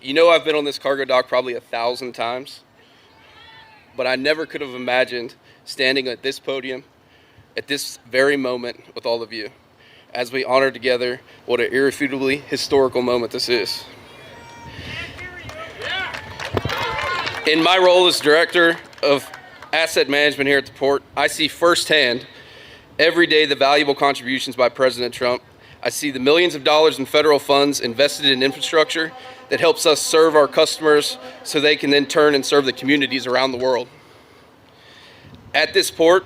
You know, I've been on this cargo dock probably 1,000 times, but I never could have imagined standing at this podium at this very moment with all of you as we honor together what an irrefutably historical moment this is. In my role as Director of Asset Management here at the port, I see firsthand every day the valuable contributions by President Trump. I see the millions of dollars in federal funds invested in infrastructure that helps us serve our customers so they can then turn and serve the communities around the world. At this port,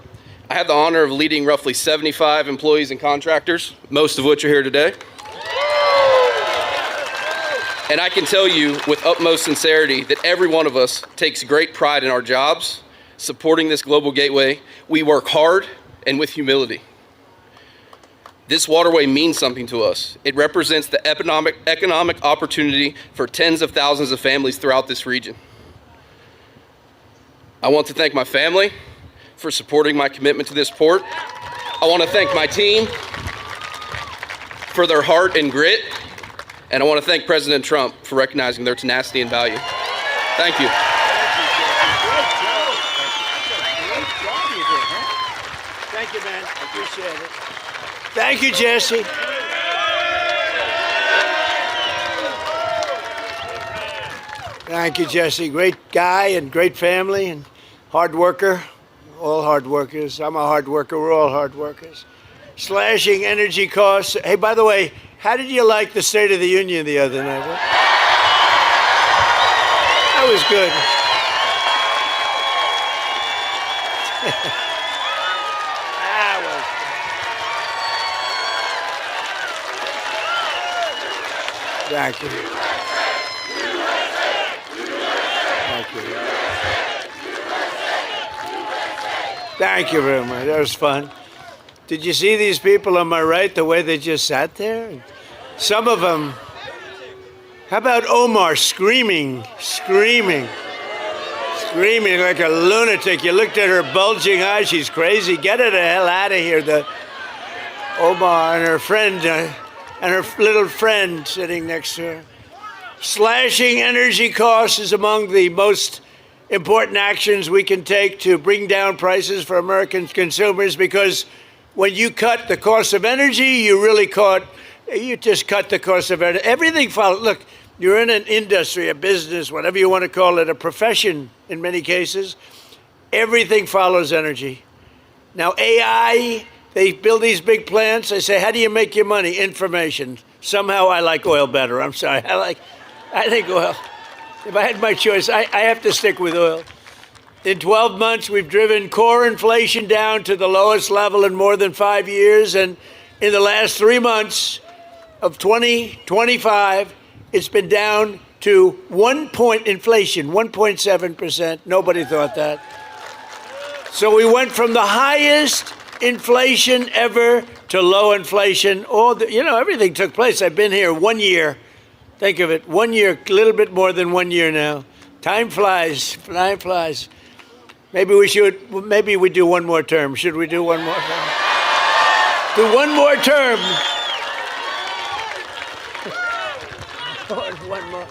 I have the honor of leading roughly 75 employees and contractors, most of which are here today. And I can tell you with utmost sincerity that every one of us takes great pride in our jobs, supporting this global gateway. We work hard and with humility. This waterway means something to us. It represents the economic opportunity for tens of thousands of families throughout this region. I want to thank my family for supporting my commitment to this port. I want to thank my team for their heart and grit. And I want to thank President Trump for recognizing their tenacity and value. Thank you. Thank you, man. I appreciate it. Thank you, Jesse. Thank you, Jesse. Great guy and great family and hard worker. All hard workers. I'm a hard worker. We're all hard workers. Slashing energy costs. Hey, by the way, how did you like the State of the Union the other night? That was good. Thank you. Thank you. Thank you very much. That was fun. Did you see these people on my right, the way they just sat there? Some of them, how about Omar screaming like a lunatic. You looked at her bulging eyes, she's crazy. Get her the hell out of here. Omar and her friend, and her little friend sitting next to her. Slashing energy costs is among the most important actions we can take to bring down prices for American consumers, because when you cut the cost of energy, you just cut the cost of energy. Everything follows. Look, you're in an industry, a business, whatever you want to call it, a profession in many cases. Everything follows energy. Now, AI, they build these big plants. They say, how do you make your money? Information. Somehow I like oil better. I'm sorry. I think oil. If I had my choice, I have to stick with oil. In 12 months, we've driven core inflation down to the lowest level in more than 5 years. And in the last 3 months of 2025, it's been down to 1 point inflation, 1.7%. Nobody thought that. So we went from the highest inflation ever to low inflation. Everything took place. I've been here 1 year. Think of it, 1 year, a little bit more than 1 year now. Time flies, time flies. Maybe we do one more term. Should we do one more term? Do one more term. One more.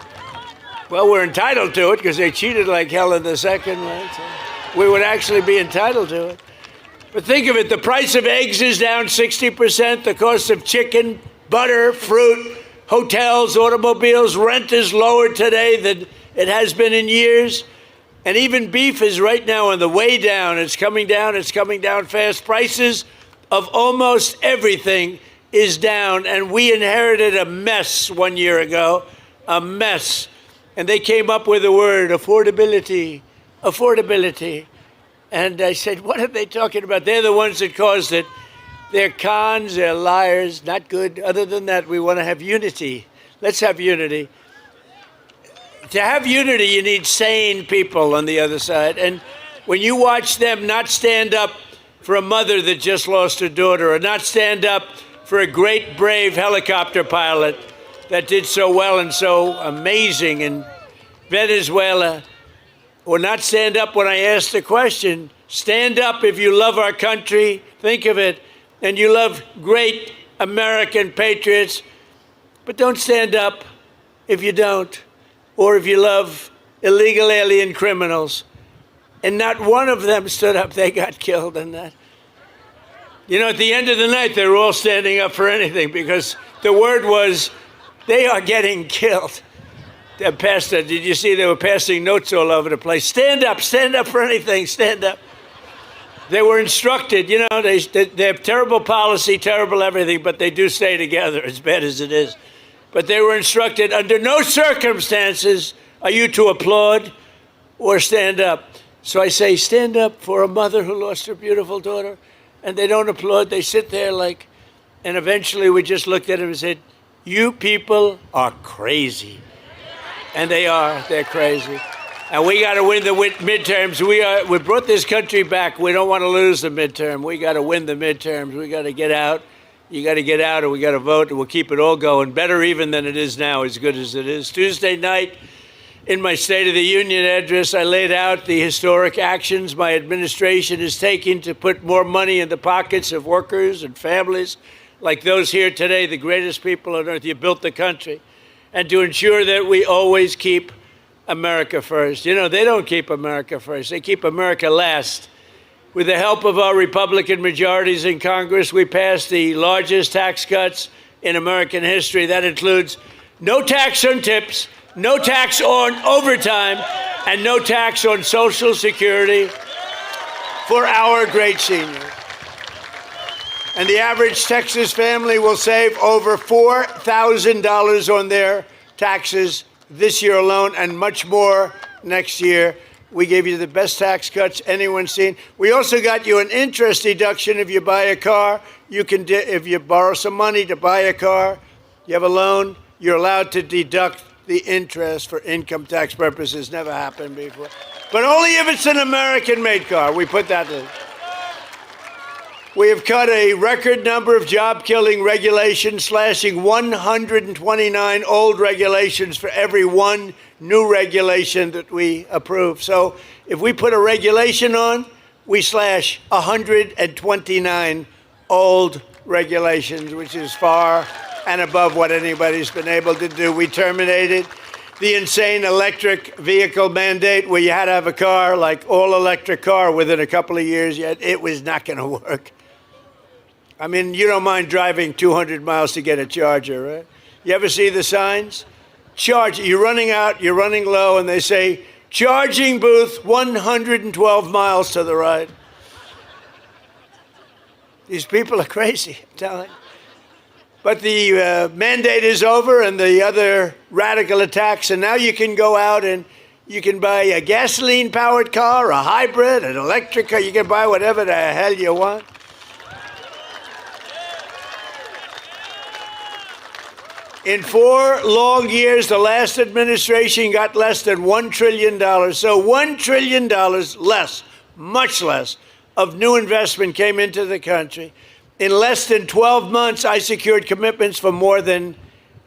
Well, we're entitled to it because they cheated like hell in the second one. So we would actually be entitled to it. But think of it, the price of eggs is down 60%, the cost of chicken, butter, fruit, hotels, automobiles, rent is lower today than it has been in years. And even beef is right now on the way down. It's coming down fast. Prices of almost everything is down. And we inherited a mess 1 year ago, a mess. And they came up with the word affordability. And I said, what are they talking about? They're the ones that caused it. They're cons, they're liars, not good. Other than that, we want to have unity. Let's have unity. To have unity, you need sane people on the other side. And when you watch them not stand up for a mother that just lost her daughter, or not stand up for a great, brave helicopter pilot that did so well and so amazing in Venezuela, or not stand up when I ask the question, stand up if you love our country, think of it, and you love great American patriots, but don't stand up if you don't. Or if you love illegal alien criminals. And not one of them stood up. They got killed in that. At the end of the night, they were all standing up for anything because the word was, they are getting killed. Did you see they were passing notes all over the place? Stand up for anything, stand up. They were instructed, they have terrible policy, terrible everything, but they do stay together, as bad as it is. But they were instructed, under no circumstances are you to applaud or stand up. So I say, stand up for a mother who lost her beautiful daughter. And they don't applaud. They sit there and eventually we just looked at him and said, you people are crazy. And they are. They're crazy. And we got to win the midterms. We brought this country back. We don't want to lose the midterm. We got to win the midterms. We got to get out. You got to get out, and we got to vote, and we'll keep it all going. Better even than it is now, as good as it is. Tuesday night, in my State of the Union address, I laid out the historic actions my administration is taking to put more money in the pockets of workers and families like those here today, the greatest people on earth. You built the country. And to ensure that we always keep America first. You know, they don't keep America first. They keep America last. With the help of our Republican majorities in Congress, we passed the largest tax cuts in American history. That includes no tax on tips, no tax on overtime, and no tax on Social Security for our great seniors. And the average Texas family will save over $4,000 on their taxes this year alone, and much more next year. We gave you the best tax cuts anyone's seen. We also got you an interest deduction if you buy a car. You can, if you borrow some money to buy a car, you have a loan, you're allowed to deduct the interest for income tax purposes. Never happened before. But only if it's an American-made car. We put that in. We have cut a record number of job-killing regulations, slashing 129 old regulations for every one new regulation that we approve. So if we put a regulation on, we slash 129 old regulations, which is far and above what anybody's been able to do. We terminated the insane electric vehicle mandate where you had to have a car, like all-electric car, within a couple of years. Yet it was not going to work. I mean, you don't mind driving 200 miles to get a charger, right? You ever see the signs? Charge. You're running out, you're running low, and they say, charging booth 112 miles to the right. These people are crazy, I'm telling you. But the mandate is over and the other radical attacks, and now you can go out and you can buy a gasoline-powered car, a hybrid, an electric car. You can buy whatever the hell you want. In 4 long years, the last administration got less than $1 trillion. So $1 trillion less, much less, of new investment came into the country. In less than 12 months, I secured commitments for more than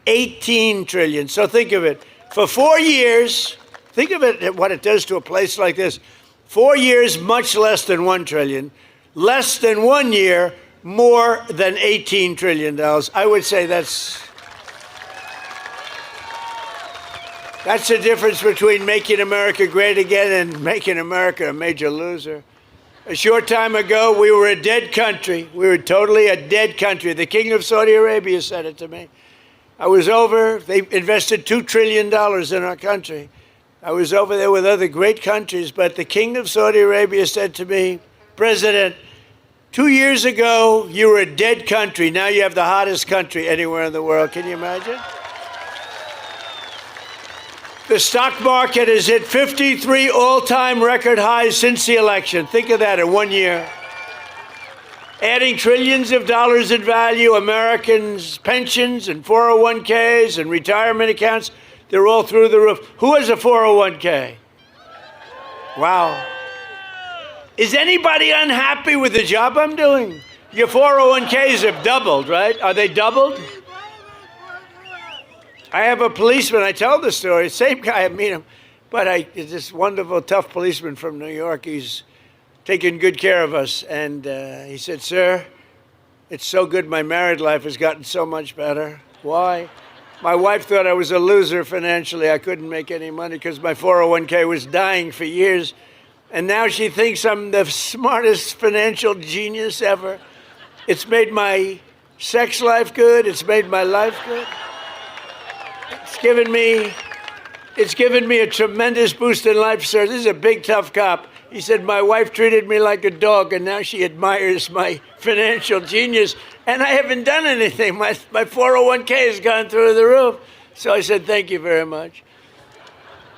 $18 trillion. So think of it. For 4 years, think of it, what it does to a place like this. 4 years, much less than $1 trillion. Less than 1 year, more than $18 trillion. I would say that's the difference between making America great again and making America a major loser. A short time ago, we were a dead country. We were totally a dead country. The King of Saudi Arabia said it to me. I was over. They invested $2 trillion in our country. I was over there with other great countries, but the King of Saudi Arabia said to me, President, 2 years ago, you were a dead country. Now you have the hottest country anywhere in the world. Can you imagine? The stock market has hit 53 all-time record highs since the election. Think of that in 1 year. Adding trillions of dollars in value, Americans' pensions and 401ks and retirement accounts, they're all through the roof. Who has a 401k? Wow. Is anybody unhappy with the job I'm doing? Your 401ks have doubled, right? Are they doubled? I have a policeman, I tell the story, same guy, I meet him, but this wonderful, tough policeman from New York. He's taking good care of us. And he said, sir, it's so good my married life has gotten so much better. Why? My wife thought I was a loser financially. I couldn't make any money because my 401k was dying for years. And now she thinks I'm the smartest financial genius ever. It's made my sex life good. It's made my life good. It's given me a tremendous boost in life, sir. This is a big, tough cop. He said, my wife treated me like a dog, and now she admires my financial genius, and I haven't done anything. My 401k has gone through the roof. So I said, thank you very much.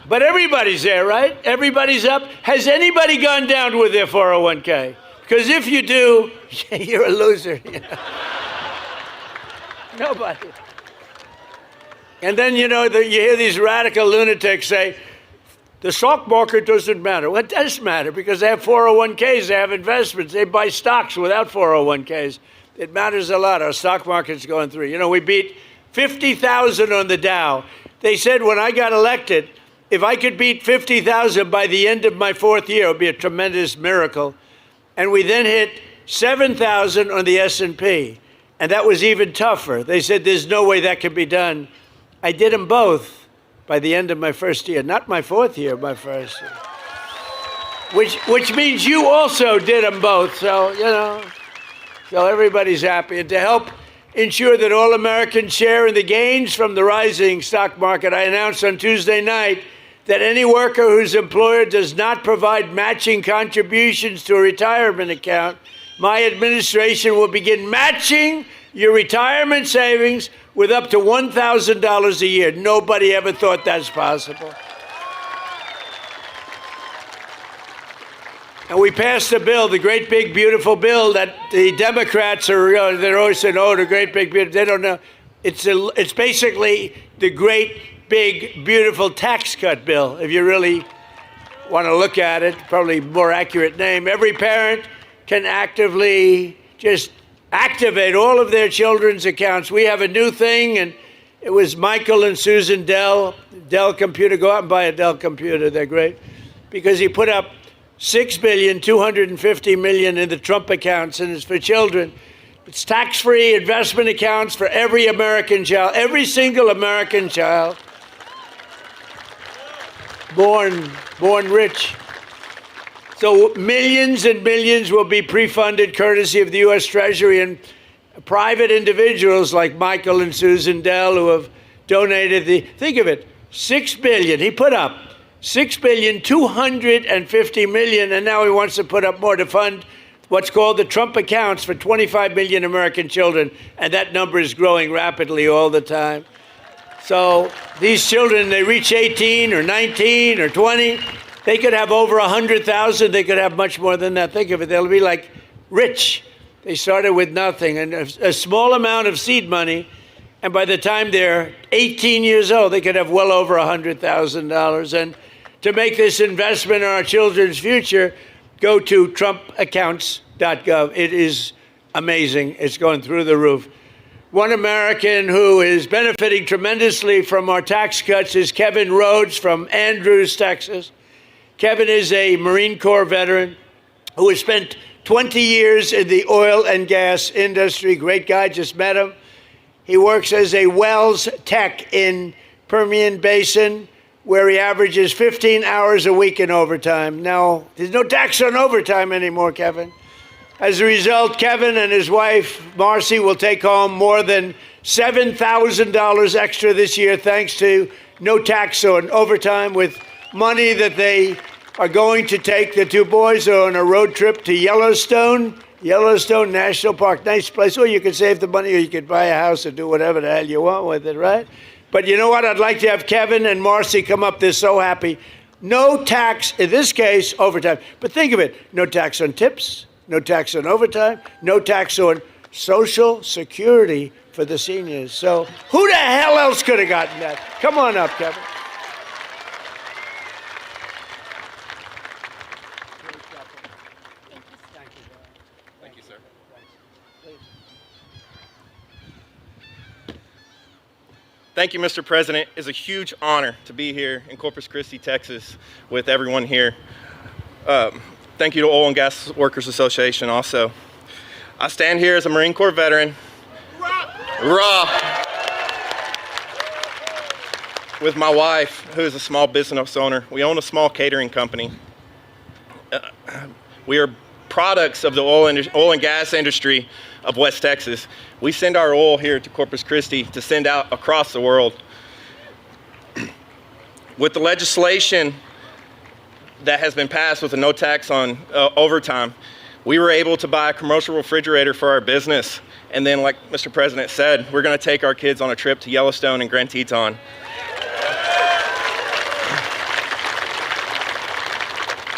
But everybody's there, right? Everybody's up. Has anybody gone down with their 401k? Because if you do, you're a loser. You know? Nobody. And then, you hear these radical lunatics say, the stock market doesn't matter. Well, it does matter because they have 401ks, they have investments, they buy stocks without 401ks. It matters a lot. Our stock market's going through. We beat 50,000 on the Dow. They said when I got elected, if I could beat 50,000 by the end of my 4th year, it would be a tremendous miracle. And we then hit 7,000 on the S&P. And that was even tougher. They said there's no way that can be done. I did them both by the end of my 1st year. Not my 4th year, my 1st year. Which means you also did them both. So, so everybody's happy. And to help ensure that all Americans share in the gains from the rising stock market, I announced on Tuesday night that any worker whose employer does not provide matching contributions to a retirement account, my administration will begin matching your retirement savings with up to $1,000 a year. Nobody ever thought that's possible. And we passed a bill, the great big beautiful bill that the Democrats are, they're always saying, oh, the great big beautiful, they don't know. It's basically the great big beautiful tax cut bill, if you really want to look at it, probably more accurate name. Every parent can actively just activate all of their children's accounts. We have a new thing, and it was Michael and Susan Dell Computer. Go out and buy a Dell computer, they're great. Because he put up $6.25 billion in the Trump accounts, and it's for children. It's tax-free investment accounts for every American child, every single American child born rich. So millions and millions will be pre-funded courtesy of the U.S. Treasury, and private individuals like Michael and Susan Dell who have donated think of it, $6 billion. He put up $6.25 billion, and now he wants to put up more to fund what's called the Trump accounts for 25 million American children, and that number is growing rapidly all the time. So these children, they reach 18 or 19 or 20, they could have over 100,000. They could have much more than that. Think of it. They'll be like rich. They started with nothing and a small amount of seed money. And by the time they're 18 years old, they could have well over $100,000. And to make this investment in our children's future, go to trumpaccounts.gov. It is amazing. It's going through the roof. One American who is benefiting tremendously from our tax cuts is Kevin Rhodes from Andrews, Texas. Kevin is a Marine Corps veteran who has spent 20 years in the oil and gas industry. Great guy, just met him. He works as a wells tech in Permian Basin, where he averages 15 hours a week in overtime. Now, there's no tax on overtime anymore, Kevin. As a result, Kevin and his wife, Marcy, will take home more than $7,000 extra this year, thanks to no tax on overtime, with money that they are going to take. The two boys are on a road trip to Yellowstone National Park. Nice place. Or you could save the money, or you could buy a house or do whatever the hell you want with it, right? But you know what? I'd like to have Kevin and Marcy come up. They're so happy. No tax, in this case, overtime. But think of it. No tax on tips, no tax on overtime, no tax on Social Security for the seniors. So who the hell else could have gotten that? Come on up, Kevin. Thank you, sir. Thank you, Mr. President. It's a huge honor to be here in Corpus Christi, Texas, with everyone here. Thank you to Oil and Gas Workers Association also. I stand here as a Marine Corps veteran. With my wife, who is a small business owner. We own a small catering company. We are products of the oil and gas industry of West Texas. We send our oil here to Corpus Christi to send out across the world. With the legislation that has been passed with a no tax on overtime, we were able to buy a commercial refrigerator for our business. And then, like Mr. President said, we're going to take our kids on a trip to Yellowstone and Grand Teton.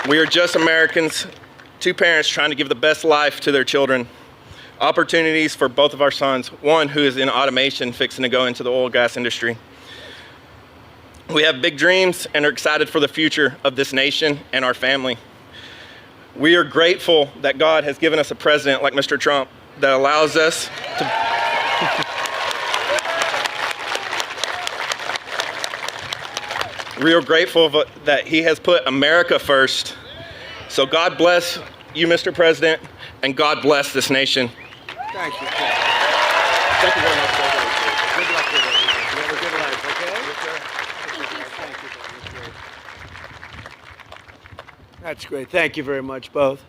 We are just Americans, two parents trying to give the best life to their children. Opportunities for both of our sons, one who is in automation fixing to go into the oil and gas industry. We have big dreams and are excited for the future of this nation and our family. We are grateful that God has given us a president like Mr. Trump that allows us to we are grateful that he has put America first. So God bless you, Mr. President, and God bless this nation. Thank you. Thank you very much. Good luck with everything. You have a good life, okay? That's great. Thank you very much, both.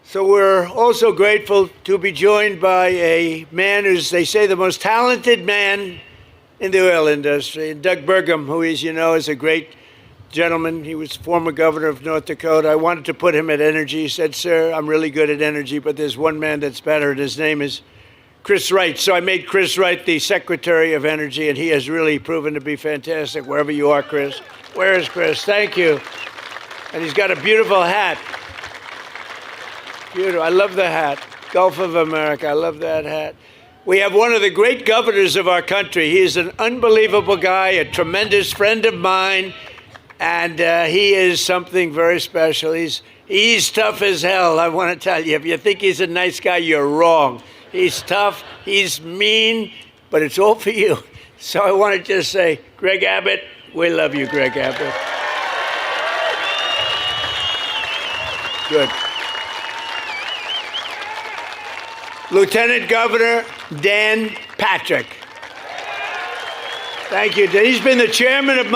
So we're also grateful to be joined by a man who's, they say, the most talented man in the oil industry. And Doug Burgum, who, as you know, is a great gentleman. He was former governor of North Dakota. I wanted to put him at energy. He said, sir, I'm really good at energy, but there's one man that's better, and his name is Chris Wright. So I made Chris Wright the Secretary of Energy, and he has really proven to be fantastic, wherever you are, Chris. Where is Chris? Thank you. And he's got a beautiful hat. Beautiful. I love the hat. Gulf of America. I love that hat. We have one of the great governors of our country. He is an unbelievable guy, a tremendous friend of mine, and he is something very special. He's tough as hell, I want to tell you. If you think he's a nice guy, you're wrong. He's tough, he's mean, but it's all for you. So I want to just say, Greg Abbott, we love you, Greg Abbott. Good. Lieutenant Governor Dan Patrick. Thank you. He's been the chairman of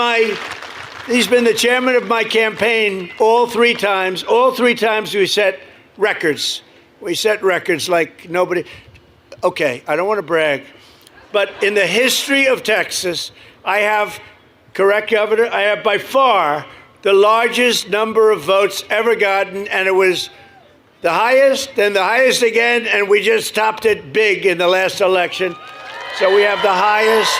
my campaign all three times. All three times we set records. We set records like nobody. Okay, I don't want to brag, but in the history of Texas, I have, correct, Governor, I have by far the largest number of votes ever gotten, and it was the highest, then the highest again, and we just topped it big in the last election. So we have the highest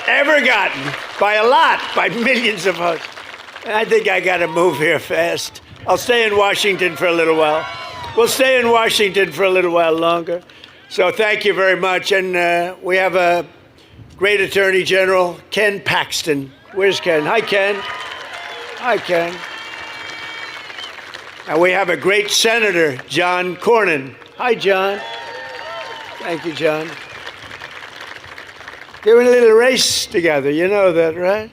ever gotten by a lot, by millions of votes. And I think I got to move here fast. I'll stay in Washington for a little while. We'll stay in Washington for a little while longer. So thank you very much. And we have a great Attorney General, Ken Paxton. Where's Ken? Hi, Ken. Hi, Ken. And we have a great Senator, John Cornyn. Hi, John. Thank you, John. They're in a little race together. You know that, right?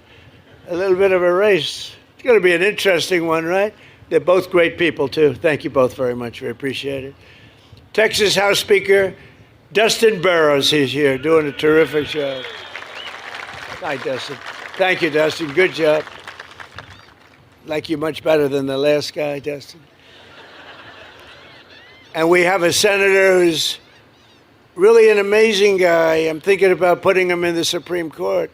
A little bit of a race. It's going to be an interesting one, right? They're both great people, too. Thank you both very much. We appreciate it. Texas House Speaker Dustin Burrows is here doing a terrific job. Hi, Dustin. Thank you, Dustin. Good job. Like you much better than the last guy, Dustin. And we have a senator who's really an amazing guy. I'm thinking about putting him in the Supreme Court.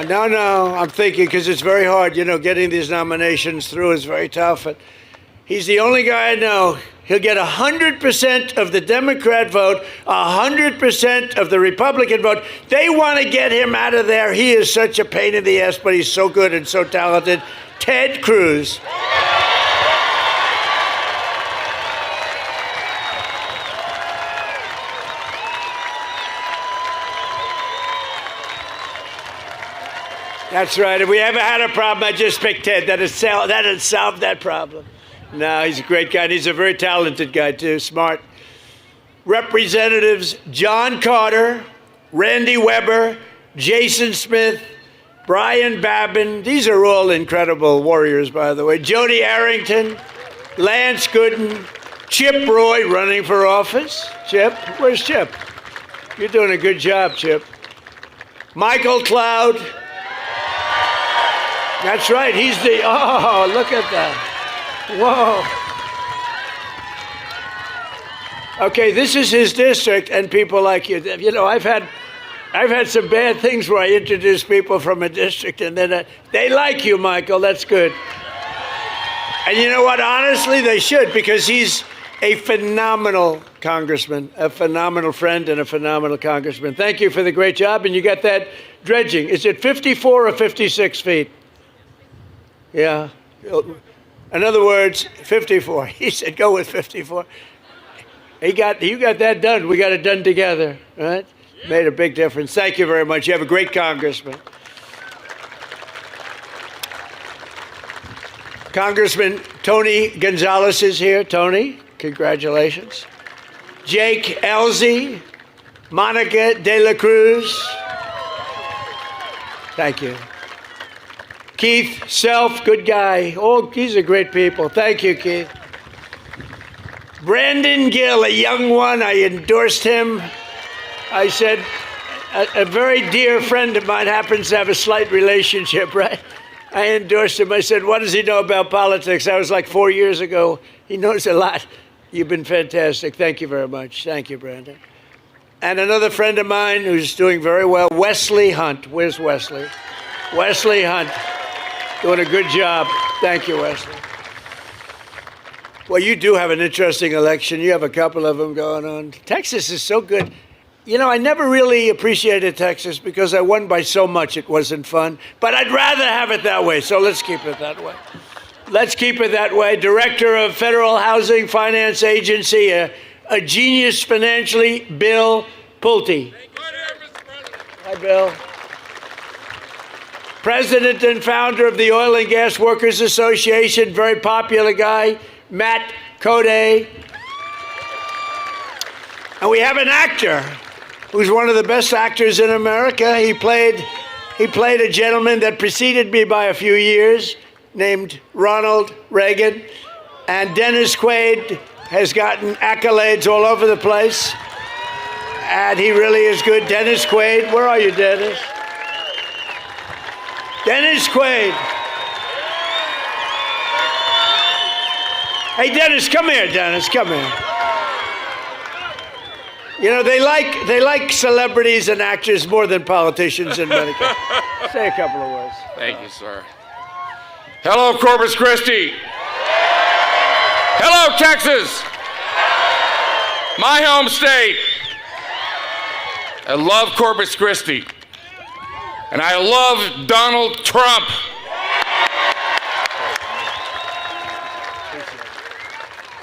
No, I'm thinking, because it's very hard, you know, getting these nominations through is very tough. He's the only guy I know. He'll get 100% of the Democrat vote, 100% of the Republican vote. They want to get him out of there. He is such a pain in the ass, but he's so good and so talented. Ted Cruz. That's right. If we ever had a problem, I'd just pick Ted. That'd solve that problem. No, he's a great guy. And he's a very talented guy, too. Smart. Representatives John Carter, Randy Weber, Jason Smith, Brian Babin. These are all incredible warriors, by the way. Jody Arrington, Lance Gooden, Chip Roy running for office. Chip? Where's Chip? You're doing a good job, Chip. Michael Cloud. That's right. He's the, oh, look at that. Whoa. Okay, this is his district, and people like you. You know, I've had some bad things where I introduce people from a district, and then they like you, Michael. That's good. And you know what? Honestly, they should, because he's a phenomenal congressman, a phenomenal friend, and a phenomenal congressman. Thank you for the great job, and you got that dredging. Is it 54 or 56 feet? Yeah. In other words, 54. He said, go with 54. You got that done. We got it done together, right? Made a big difference. Thank you very much. You have a great congressman. Congressman Tony Gonzalez is here. Tony, congratulations. Jake Elzy, Monica Dela Cruz. Thank you. Keith Self, good guy. Oh, these are great people. Thank you, Keith. Brandon Gill, a young one. I endorsed him. I said, a very dear friend of mine happens to have a slight relationship, right? I endorsed him. I said, what does he know about politics? That was like 4 years ago. He knows a lot. You've been fantastic. Thank you very much. Thank you, Brandon. And another friend of mine who's doing very well, Wesley Hunt. Where's Wesley? Wesley Hunt. Doing a good job. Thank you, Wesley. Well, you do have an interesting election. You have a couple of them going on. Texas is so good. You know, I never really appreciated Texas because I won by so much it wasn't fun. But I'd rather have it that way, so let's keep it that way. Let's keep it that way. Director of Federal Housing Finance Agency, a genius financially, Bill Pulte. Hi, Bill. President and founder of the Oil and Gas Workers Association, very popular guy, Matt Code. And we have an actor who's one of the best actors in America. He played a gentleman that preceded me by a few years named Ronald Reagan. And Dennis Quaid has gotten accolades all over the place. And he really is good. Dennis Quaid, where are you, Dennis? Dennis Quaid. Hey, Dennis, come here, Dennis, come here. You know, they like celebrities and actors more than politicians in many cases. Say a couple of words. Thank you, sir. Hello, Corpus Christi. Hello, Texas. My home state. I love Corpus Christi. And I love Donald Trump.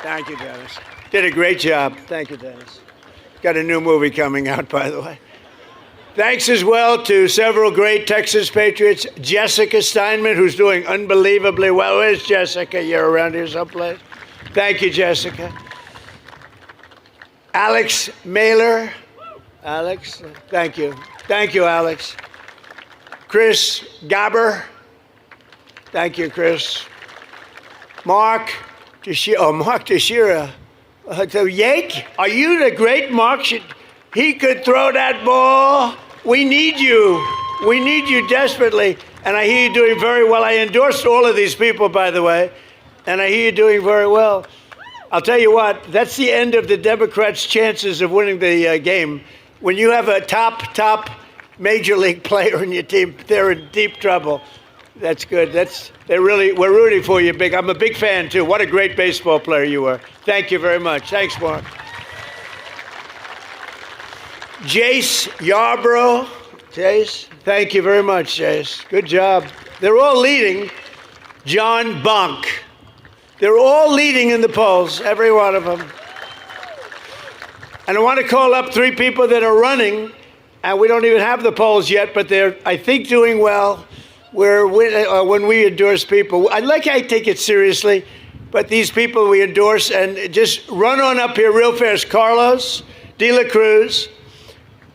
Thank you, Dennis. Did a great job. Thank you, Dennis. Got a new movie coming out, by the way. Thanks as well to several great Texas patriots. Jessica Steinman, who's doing unbelievably well. Where's Jessica? You're around here someplace. Thank you, Jessica. Alex Mailer. Alex, thank you. Thank you, Alex. Chris Gabber. Thank you, Chris. Mark Teixeira. Yake, are you the great Mark? He could throw that ball. We need you. We need you desperately. And I hear you doing very well. I endorsed all of these people, by the way. And I hear you doing very well. I'll tell you what, that's the end of the Democrats' chances of winning the game. When you have a top major league player in your team, they're in deep trouble. That's good. We're rooting for you big. I'm a big fan too. What a great baseball player you were. Thank you very much. Thanks, Mark. Jace Yarborough. Jace, thank you very much, Jace. Good job. They're all leading. John Bonk. They're all leading in the polls, every one of them. And I want to call up 3 people that are running, and we don't even have the polls yet, but they're, I think, doing well. When we endorse people, I take it seriously, but these people we endorse, and just run on up here real fast. Carlos Dela Cruz,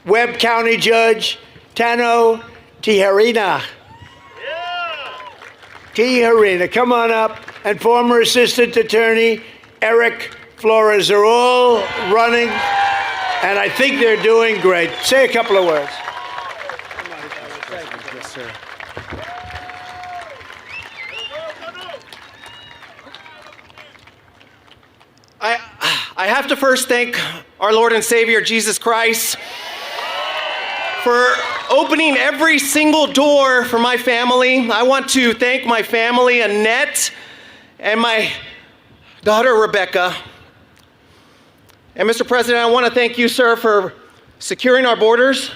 Webb County Judge Tano Tijerina. Tijerina, come on up. And former Assistant Attorney Eric Flores are all running, and I think they're doing great. Say a couple of words. Yes, sir. I have to first thank our Lord and Savior, Jesus Christ, for opening every single door for my family. I want to thank my family, Annette, and my daughter, Rebecca. And Mr. President, I want to thank you, sir, for securing our borders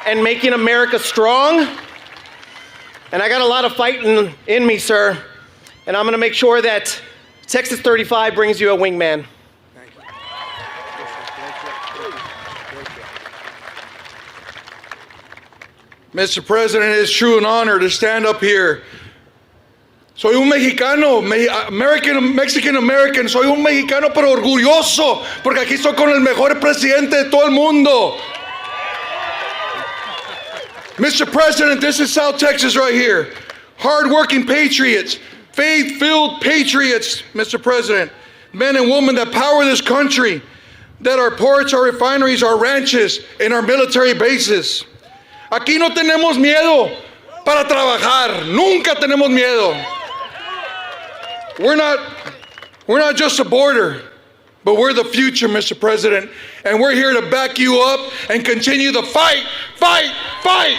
and making America strong. And I got a lot of fighting in me, sir. And I'm going to make sure that Texas 35 brings you a wingman. Mr. President, it's true an honor to stand up here. Soy un mexicano, Mexican American, soy un mexicano pero orgulloso, porque aquí estoy con el mejor presidente de todo el mundo. Mr. President, this is South Texas right here. Hard-working patriots, faith-filled patriots, Mr. President. Men and women that power this country, that our ports, our refineries, our ranches, and our military bases. Aquí no tenemos miedo para trabajar. Nunca tenemos miedo. We're not just a border, but we're the future, Mr. President. And we're here to back you up and continue the fight, fight, fight.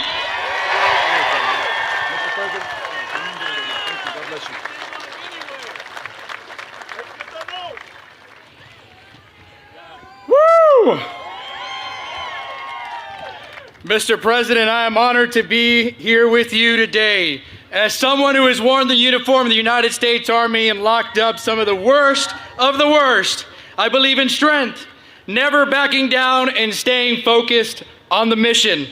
Woo! Mr. President, I am honored to be here with you today. As someone who has worn the uniform of the United States Army and locked up some of the worst, I believe in strength, never backing down and staying focused on the mission.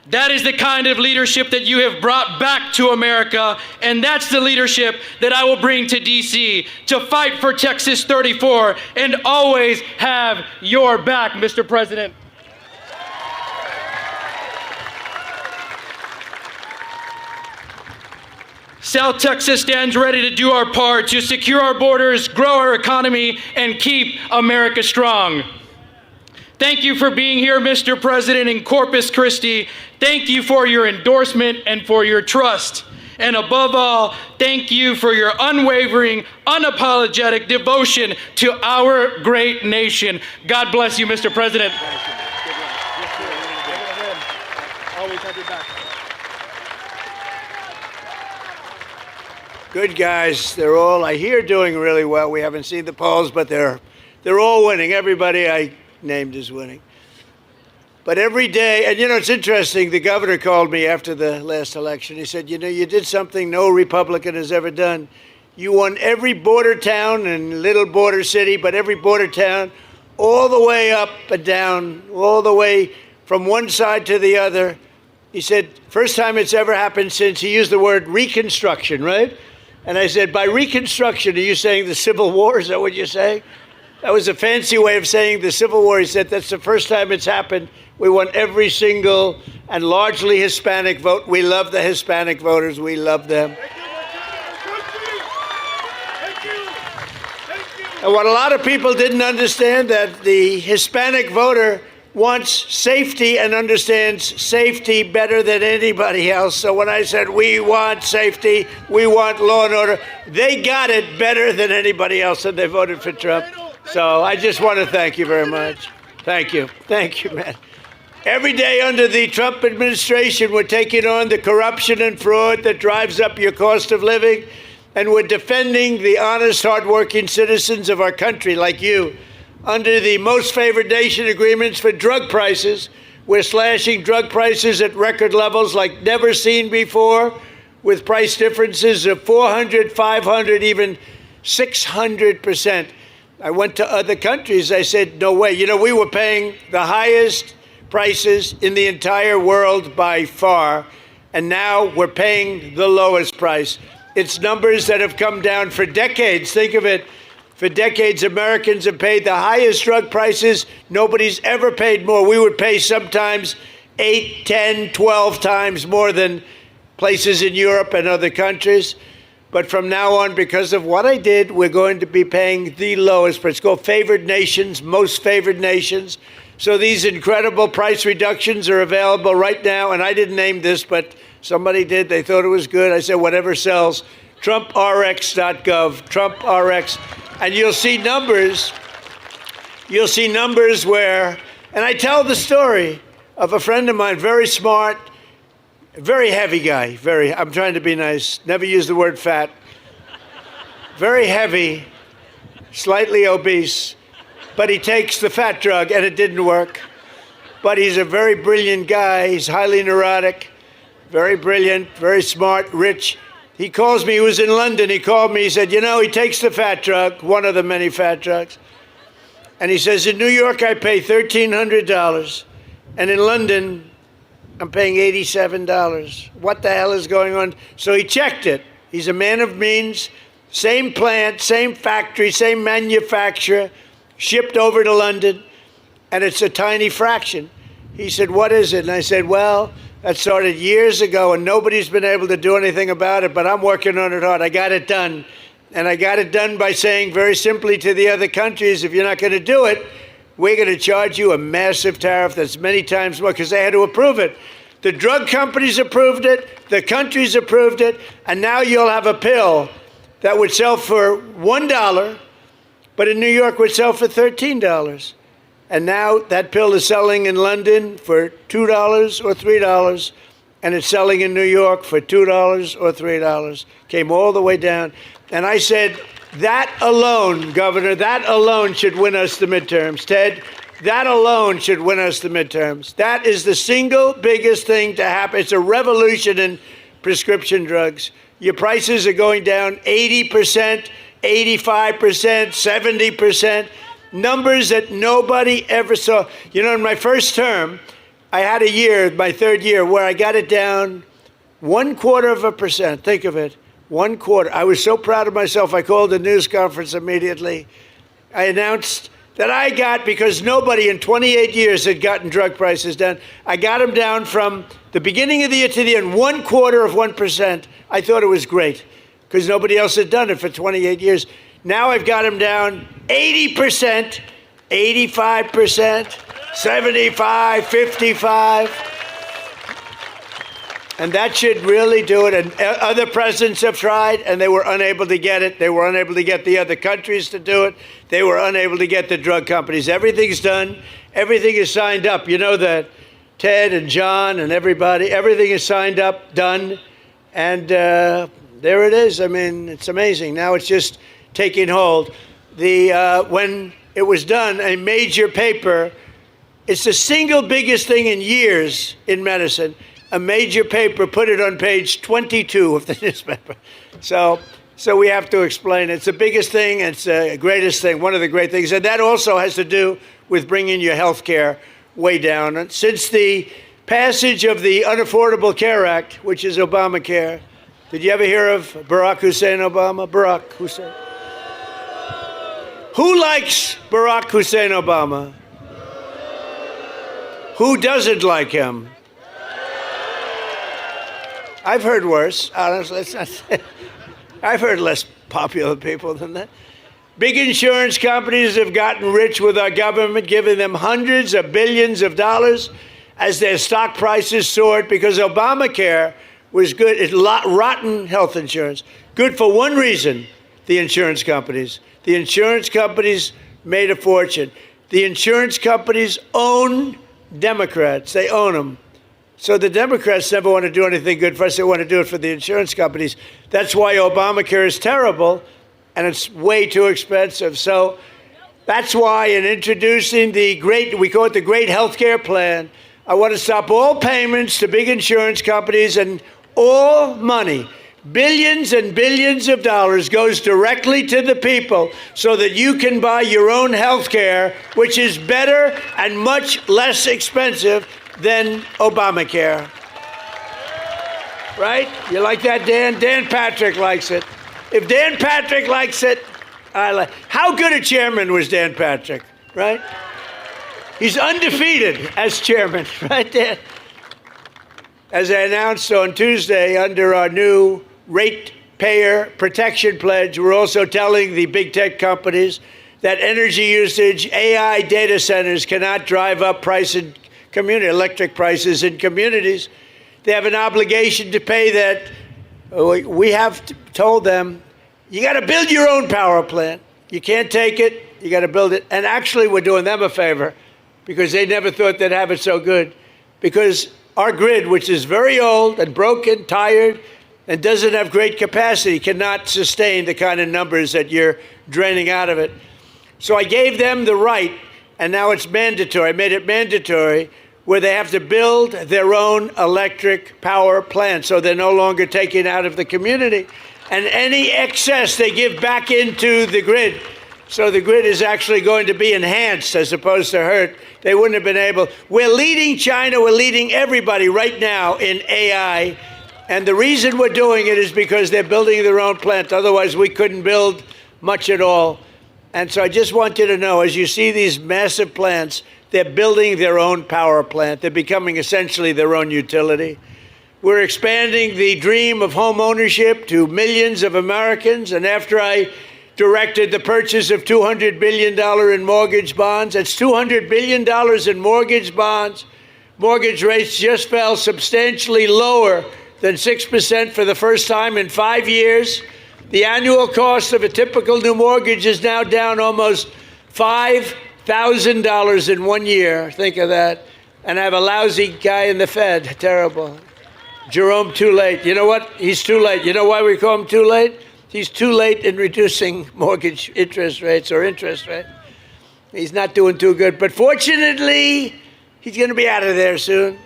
That is the kind of leadership that you have brought back to America, and that's the leadership that I will bring to DC to fight for Texas 34 and always have your back, Mr. President. South Texas stands ready to do our part to secure our borders, grow our economy, and keep America strong. Thank you for being here, Mr. President, in Corpus Christi. Thank you for your endorsement and for your trust. And above all, thank you for your unwavering, unapologetic devotion to our great nation. God bless you, Mr. President. Always have your back. Good guys. They're all, I hear, doing really well. We haven't seen the polls, but they're all winning. Everybody I named is winning. But every day, and it's interesting, the governor called me after the last election. He said, you did something no Republican has ever done. You won every border town and little border city, but every border town, all the way up and down, all the way from one side to the other. He said, first time it's ever happened since, he used the word Reconstruction, right? And I said, by Reconstruction, are you saying the Civil War? Is that what you're saying? That was a fancy way of saying the Civil War. He said, that's the first time it's happened. We won every single and largely Hispanic vote. We love the Hispanic voters. We love them. And what a lot of people didn't understand, that the Hispanic voter wants safety and understands safety better than anybody else. So when I said we want safety, we want law and order, they got it better than anybody else, and they voted for Trump. So I just want to thank you very much. Thank you. Thank you, man. Every day under the Trump administration, we're taking on the corruption and fraud that drives up your cost of living, and we're defending the honest, hardworking citizens of our country like you. Under the most favored nation agreements for drug prices, we're slashing drug prices at record levels like never seen before, with price differences of 400, 500, even 600%. I went to other countries. I said, no way. We were paying the highest prices in the entire world by far, and now we're paying the lowest price. It's numbers that have come down for decades. Think of it. For decades, Americans have paid the highest drug prices. Nobody's ever paid more. We would pay sometimes 8, 10, 12 times more than places in Europe and other countries. But from now on, because of what I did, we're going to be paying the lowest price. It's called favored nations, most favored nations. So these incredible price reductions are available right now. And I didn't name this, but somebody did. They thought it was good. I said, whatever sells. TrumpRx.gov, TrumpRx. And you'll see numbers where, and I tell the story of a friend of mine, very smart, very heavy guy, I'm trying to be nice, never use the word fat, very heavy, slightly obese, but he takes the fat drug and it didn't work. But he's a very brilliant guy, he's highly neurotic, very brilliant, very smart, rich. He calls me, he was in London, he called me, he said, you know, he takes the fat drug, one of the many fat drugs, and he says, in New York I pay $1,300, and in London I'm paying $87. What the hell is going on? So he checked it. He's a man of means, same plant, same factory, same manufacturer, shipped over to London, and it's a tiny fraction. He said, what is it? And I said, well, that started years ago, and nobody's been able to do anything about it, but I'm working on it hard. I got it done. And I got it done by saying very simply to the other countries, if you're not going to do it, we're going to charge you a massive tariff that's many times more, because they had to approve it. The drug companies approved it, the countries approved it, and now you'll have a pill that would sell for $1, but in New York would sell for $13. And now that pill is selling in London for $2 or $3, and it's selling in New York for $2 or $3. Came all the way down. And I said, that alone, Governor, that alone should win us the midterms. Ted, that alone should win us the midterms. That is the single biggest thing to happen. It's a revolution in prescription drugs. Your prices are going down 80%, 85%, 70%. Numbers that nobody ever saw. You know, in my first term, I had a year, my third year, where I got it down 0.25%. Think of it, 1/4. I was so proud of myself, I called a news conference immediately. I announced that I got, because nobody in 28 years had gotten drug prices down, I got them down from the beginning of the year to the end, 1/4%. I thought it was great, because nobody else had done it for 28 years. Now I've got them down 80%, 85%, 75, 55. And that should really do it. And other presidents have tried, and they were unable to get it. They were unable to get the other countries to do it. They were unable to get the drug companies. Everything's done. Everything is signed up. You know that, Ted and John and everybody, everything is signed up, done. And there it is. I mean, it's amazing. Now it's just taking hold. When it was done, a major paper, it's the single biggest thing in years in medicine. A major paper put it on page 22 of the newspaper. So we have to explain it. It's the biggest thing. It's the greatest thing, one of the great things. And that also has to do with bringing your health care way down. And since the passage of the Unaffordable Care Act, which is Obamacare, did you ever hear of Barack Hussein Obama? Barack Hussein. Who likes Barack Hussein Obama? Who doesn't like him? I've heard worse, honestly. I've heard less popular people than that. Big insurance companies have gotten rich with our government, giving them hundreds of billions of dollars as their stock prices soared, because Obamacare was good. It's rotten health insurance. Good for one reason, the insurance companies. The insurance companies made a fortune. The insurance companies own Democrats. They own them. So the Democrats never want to do anything good for us. They want to do it for the insurance companies. That's why Obamacare is terrible, and it's way too expensive. So that's why in introducing we call it the Great Healthcare Plan, I want to stop all payments to big insurance companies, and all money, billions and billions of dollars, goes directly to the people so that you can buy your own health care, which is better and much less expensive than Obamacare. Right? You like that, Dan? Dan Patrick likes it. If Dan Patrick likes it, I like. How good a chairman was Dan Patrick, right? He's undefeated as chairman, right, Dan? As I announced on Tuesday, under our new ratepayer protection pledge, we're also telling the big tech companies that energy usage, AI data centers cannot drive up electric prices in communities. They have an obligation to pay that. We have told them, you got to build your own power plant. You can't take it, you got to build it. And actually, we're doing them a favor, because they never thought they'd have it so good. Because our grid, which is very old and broken, tired, and doesn't have great capacity, cannot sustain the kind of numbers that you're draining out of it. So I gave them the right, and now it's mandatory. I made it mandatory where they have to build their own electric power plant, so they're no longer taking out of the community. And any excess they give back into the grid. So the grid is actually going to be enhanced as opposed to hurt. They wouldn't have been able. We're leading China, we're leading everybody right now in AI. And the reason we're doing it is because they're building their own plant. Otherwise, we couldn't build much at all. And so I just want you to know, as you see these massive plants, they're building their own power plant. They're becoming essentially their own utility. We're expanding the dream of home ownership to millions of Americans. And after I directed the purchase of $200 billion in mortgage bonds, that's $200 billion in mortgage bonds. Mortgage rates just fell substantially lower than 6% for the first time in 5 years. The annual cost of a typical new mortgage is now down almost $5,000 in 1 year. Think of that. And I have a lousy guy in the Fed. Terrible. Jerome, too late. You know what? He's too late. You know why we call him too late? He's too late in reducing mortgage interest rates or interest rate. He's not doing too good. But fortunately, he's going to be out of there soon.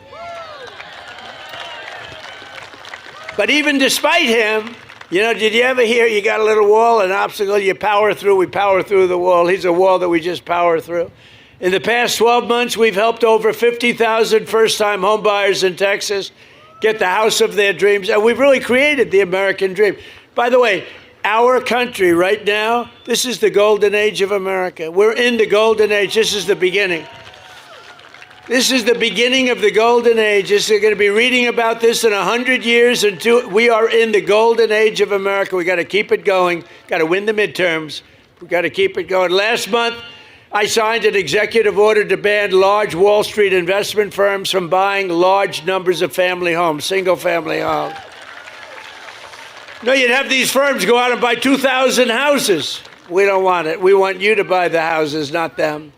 But even despite him, you know, did you ever hear you got a little wall, an obstacle, you power through, we power through the wall. He's a wall that we just power through. In the past 12 months, we've helped over 50,000 first-time homebuyers in Texas get the house of their dreams. And we've really created the American dream. By the way, our country right now, this is the golden age of America. We're in the golden age. This is the beginning. This is the beginning of the golden age. You're going to be reading about this in 100 years. We are in the golden age of America. We got to keep it going. Got to win the midterms. We got to keep it going. Last month, I signed an executive order to ban large Wall Street investment firms from buying large numbers of family homes, single-family homes. No, you'd have these firms go out and buy 2,000 houses. We don't want it. We want you to buy the houses, not them.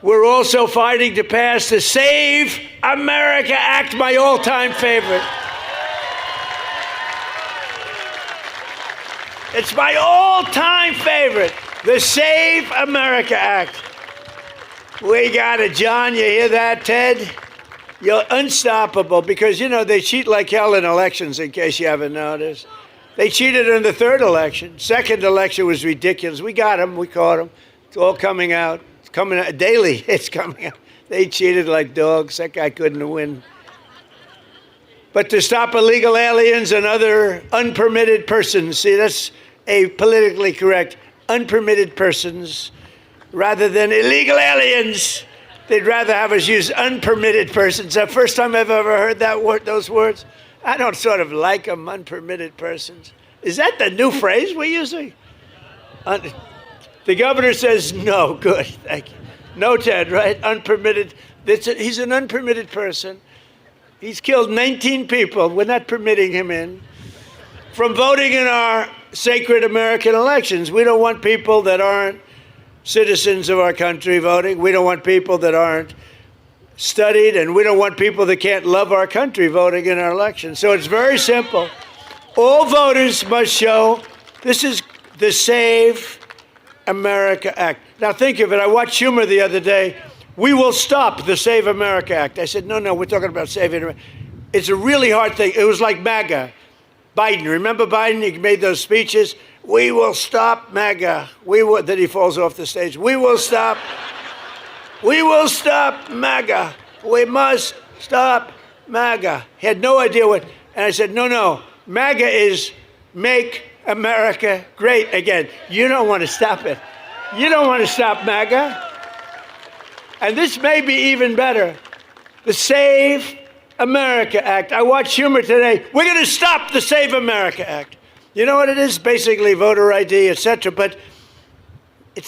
We're also fighting to pass the Save America Act, my all-time favorite. It's my all-time favorite, the Save America Act. We got it, John. You hear that, Ted? You're unstoppable because, you know, they cheat like hell in elections, in case you haven't noticed. They cheated in the third election. Second election was ridiculous. We got them. We caught them. It's all coming out. It's coming out daily. It's coming out. They cheated like dogs. That guy couldn't win. But to stop illegal aliens and other unpermitted persons, see, that's a politically correct, unpermitted persons, rather than illegal aliens. They'd rather have us use unpermitted persons. The first time I've ever heard that word, those words. I don't sort of like them, unpermitted persons. Is that the new phrase we're using? The governor says no. Good, thank you. No, Ted, right? Unpermitted. He's an unpermitted person. He's killed 19 people. We're not permitting him in. From voting in our sacred American elections. We don't want people that aren't citizens of our country voting. We don't want people that aren't studied, and we don't want people that can't love our country voting in our elections. So it's very simple. All voters must show this is the Save America Act. Now think of it. I watched Schumer the other day. We will stop the Save America Act. I said, no, we're talking about saving America. It's a really hard thing. It was like MAGA. Biden, remember Biden? He made those speeches. We will stop MAGA. Then he falls off the stage. We will stop. We will stop MAGA. We must stop MAGA. He had no idea what. And I said, no. MAGA is Make America Great Again. You don't want to stop it. You don't want to stop MAGA. And this may be even better. The Save America Act. I watched Schumer today. We're going to stop the Save America Act. You know what it is? Basically voter ID, etc. But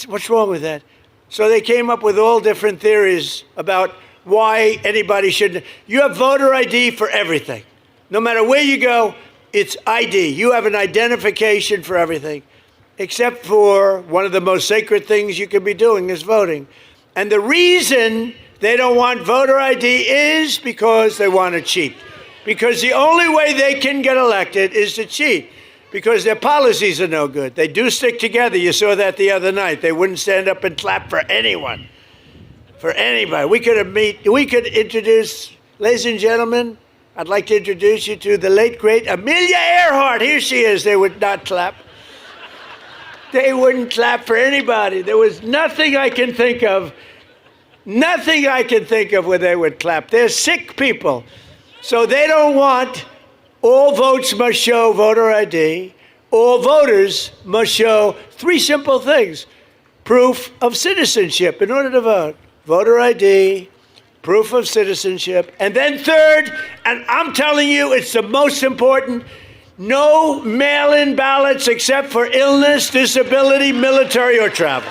what's wrong with that? So they came up with all different theories about why anybody shouldn't. You have voter ID for everything. No matter where you go, it's ID. You have an identification for everything, except for one of the most sacred things you can be doing is voting. And the reason they don't want voter ID is because they want to cheat. Because the only way they can get elected is to cheat. Because their policies are no good. They do stick together. You saw that the other night. They wouldn't stand up and clap for anyone. for anybody. We could introduce, ladies and gentlemen, I'd like to introduce you to the late, great Amelia Earhart. Here she is. They would not clap. They wouldn't clap for anybody. There was nothing I can think of where they would clap. They're sick people. So they don't want all votes must show voter ID. All voters must show three simple things. Proof of citizenship in order to vote. Voter ID, proof of citizenship, and then third, and I'm telling you it's the most important, no mail-in ballots except for illness, disability, military, or travel.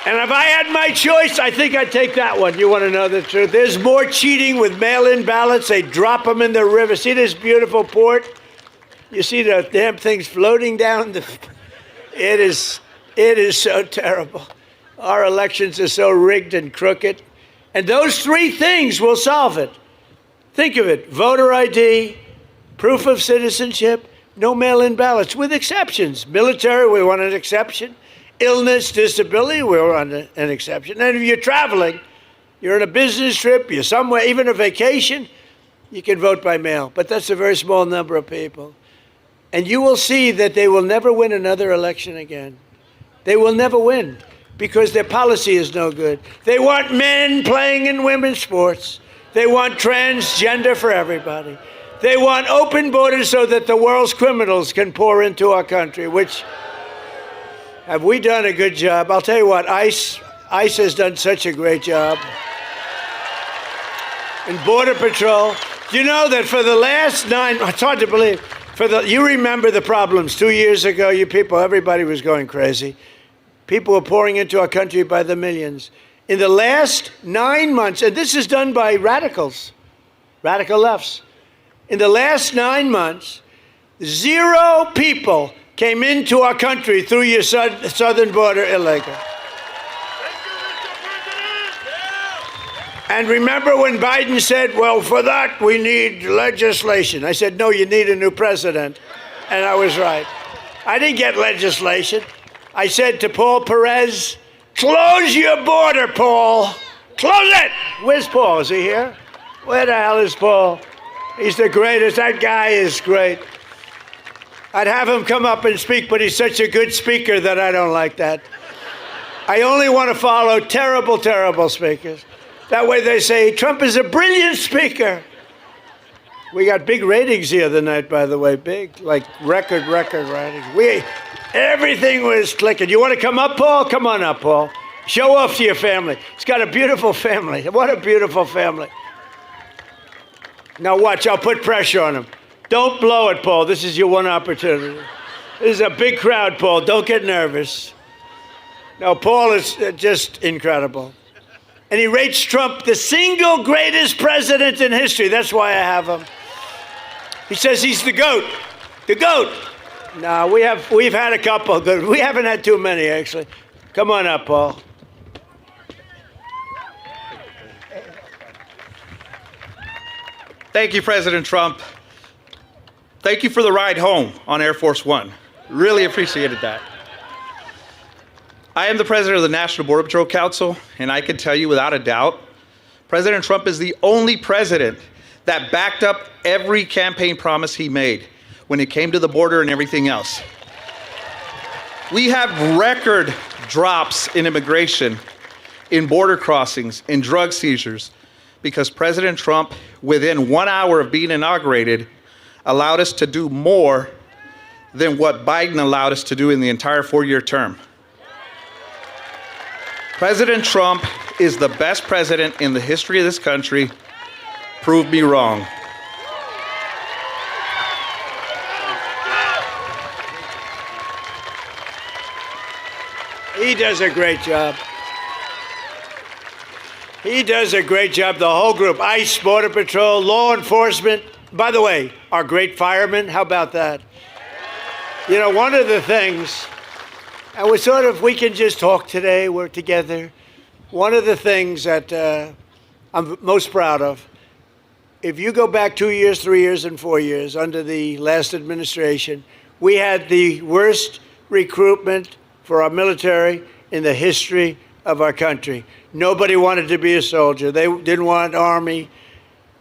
And if I had my choice, I think I'd take that one. You want to know the truth? There's more cheating with mail-in ballots. They drop them in the river. See this beautiful port? You see the damn things floating down the... It is so terrible. Our elections are so rigged and crooked. And those three things will solve it. Think of it. Voter ID, proof of citizenship, no mail-in ballots, with exceptions. Military, we want an exception. Illness, disability, we want an exception. And if you're traveling, you're on a business trip, you're somewhere, even a vacation, you can vote by mail. But that's a very small number of people. And you will see that they will never win another election again. They will never win because their policy is no good. They want men playing in women's sports. They want transgender for everybody. They want open borders so that the world's criminals can pour into our country, which have we done a good job? I'll tell you what, ICE has done such a great job. And Border Patrol, you know that for the last it's hard to believe, you remember the problems 2 years ago, you people, everybody was going crazy. People were pouring into our country by the millions. In the last 9 months, and this is done by radicals, radical lefts. In the last 9 months, 0 people came into our country through your southern border illegal. And remember when Biden said, well, for that we need legislation. I said, no, you need a new president. And I was right. I didn't get legislation. I said to Paul Perez, close your border, Paul. Close it. Where's Paul? Is he here? Where the hell is Paul? He's the greatest. That guy is great. I'd have him come up and speak, but he's such a good speaker that I don't like that. I only want to follow terrible, terrible speakers. That way they say, Trump is a brilliant speaker. We got big ratings the other night, by the way, big, like record ratings. Everything was clicking. You want to come up, Paul? Come on up, Paul. Show off to your family. He's got a beautiful family. What a beautiful family. Now watch, I'll put pressure on him. Don't blow it, Paul. This is your one opportunity. This is a big crowd, Paul. Don't get nervous. No, Paul is just incredible. And he rates Trump the single greatest president in history. That's why I have him. He says he's the GOAT. The GOAT. No, we've had a couple good. We haven't had too many, actually. Come on up, Paul. Thank you, President Trump. Thank you for the ride home on Air Force One. Really appreciated that. I am the president of the National Border Patrol Council, and I can tell you without a doubt, President Trump is the only president that backed up every campaign promise he made when it came to the border and everything else. We have record drops in immigration, in border crossings, in drug seizures, because President Trump, within 1 hour of being inaugurated, allowed us to do more than what Biden allowed us to do in the entire 4-year term. President Trump is the best president in the history of this country. Prove me wrong. He does a great job. He does a great job, the whole group, ICE, Border Patrol, law enforcement. By the way, our great firemen, how about that? You know, one of the things, and we can just talk today, we're together. One of the things that I'm most proud of, if you go back 2 years, 3 years, and 4 years under the last administration, we had the worst recruitment for our military in the history of our country. Nobody wanted to be a soldier. They didn't want Army,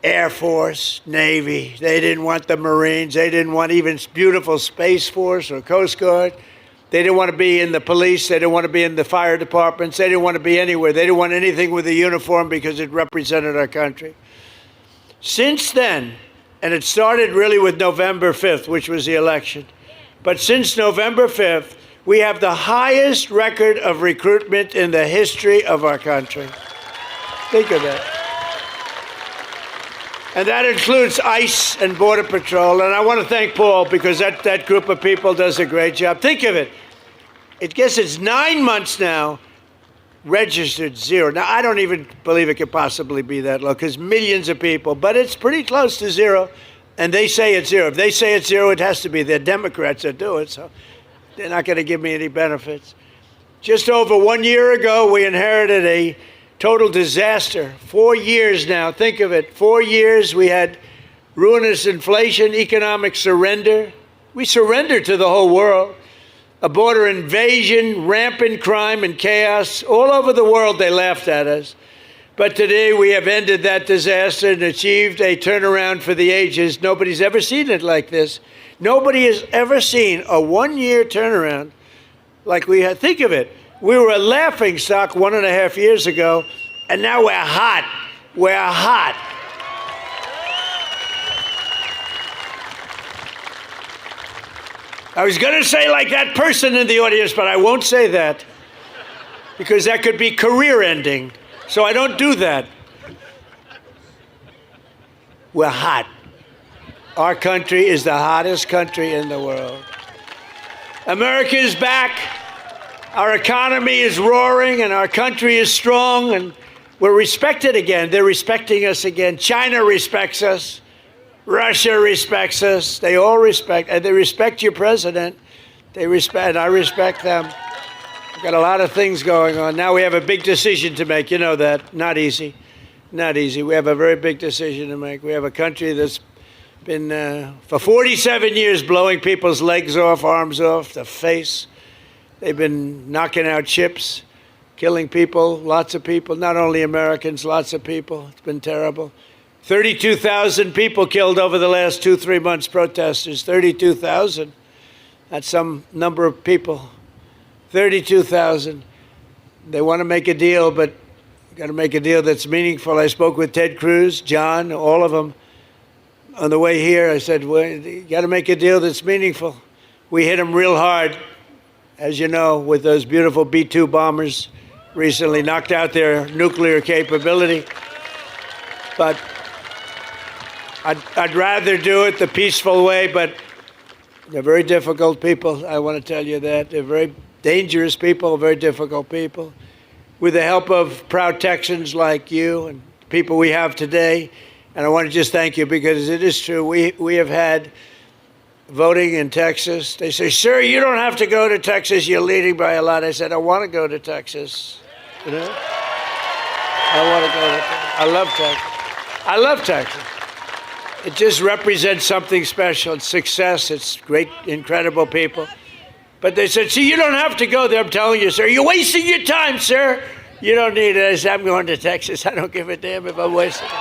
Air Force, Navy. They didn't want the Marines. They didn't want even beautiful Space Force or Coast Guard. They didn't want to be in the police. They didn't want to be in the fire departments. They didn't want to be anywhere. They didn't want anything with a uniform because it represented our country. Since then, and it started really with November 5th, which was the election, but since November 5th, we have the highest record of recruitment in the history of our country. Think of that. And that includes ICE and Border Patrol. And I want to thank Paul because that group of people does a great job. Think of it. I guess it's 9 months now, registered zero. Now, I don't even believe it could possibly be that low because millions of people, but it's pretty close to zero. And they say it's zero. If they say it's zero, it has to be. They're Democrats that do it, so they're not going to give me any benefits. Just over 1 year ago, we inherited a total disaster. 4 years now, think of it. 4 years, we had ruinous inflation, economic surrender. We surrendered to the whole world. A border invasion, rampant crime and chaos. All over the world, they laughed at us. But today, we have ended that disaster and achieved a turnaround for the ages. Nobody's ever seen it like this. Nobody has ever seen a 1 year turnaround like we had. Think of it. We were a laughing stock 1.5 years ago, and now we're hot. We're hot. I was going to say like that person in the audience, but I won't say that because that could be career ending. So I don't do that. We're hot. Our country is the hottest country in the world. America is back. Our economy is roaring and our country is strong and we're respected again. They're respecting us again. China respects us. Russia respects us. They all respect, and they respect your president. They respect, and I respect them. We've got a lot of things going on. Now we have a big decision to make. You know that. Not easy. Not easy. We have a very big decision to make. We have a country that's been, for 47 years, blowing people's legs off, arms off, the face. They've been knocking out ships, killing people, lots of people, not only Americans, lots of people. It's been terrible. 32,000 people killed over the last 2-3 months, protesters. 32,000. That's some number of people. 32,000. They want to make a deal, but got to make a deal that's meaningful. I spoke with Ted Cruz, John, all of them. On the way here, I said, well, you got to make a deal that's meaningful. We hit them real hard, as you know, with those beautiful B-2 bombers recently, knocked out their nuclear capability. But I'd rather do it the peaceful way, but they're very difficult people. I want to tell you that. They're very dangerous people, very difficult people. With the help of proud Texans like you and people we have today, and I want to just thank you because it is true. We have had voting in Texas. They say, sir, you don't have to go to Texas. You're leading by a lot. I said, I want to go to Texas. You know? I want to go to Texas. I love Texas. I love Texas. It just represents something special. It's success. It's great, incredible people. But they said, see, you don't have to go there. I'm telling you, sir. You're wasting your time, sir. You don't need it. I said, I'm going to Texas. I don't give a damn if I'm wasting it.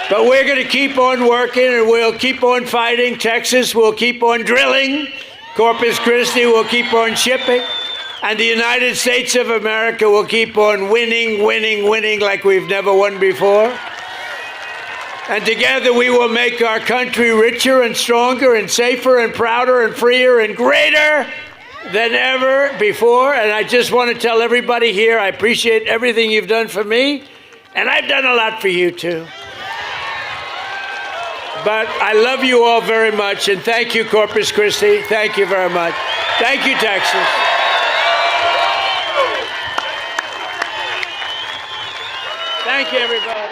But we're going to keep on working and we'll keep on fighting. Texas will keep on drilling. Corpus Christi will keep on shipping. And the United States of America will keep on winning, winning, winning like we've never won before. And together we will make our country richer and stronger and safer and prouder and freer and greater than ever before. And I just want to tell everybody here, I appreciate everything you've done for me. And I've done a lot for you too. But I love you all very much. And thank you, Corpus Christi. Thank you very much. Thank you, Texas. Thank you, everybody.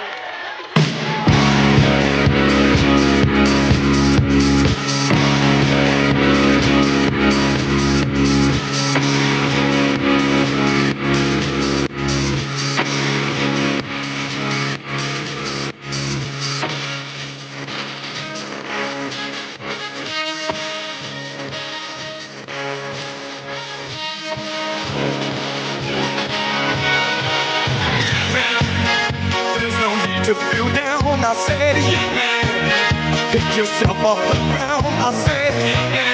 you feel down, I said, pick yourself off the ground, I said,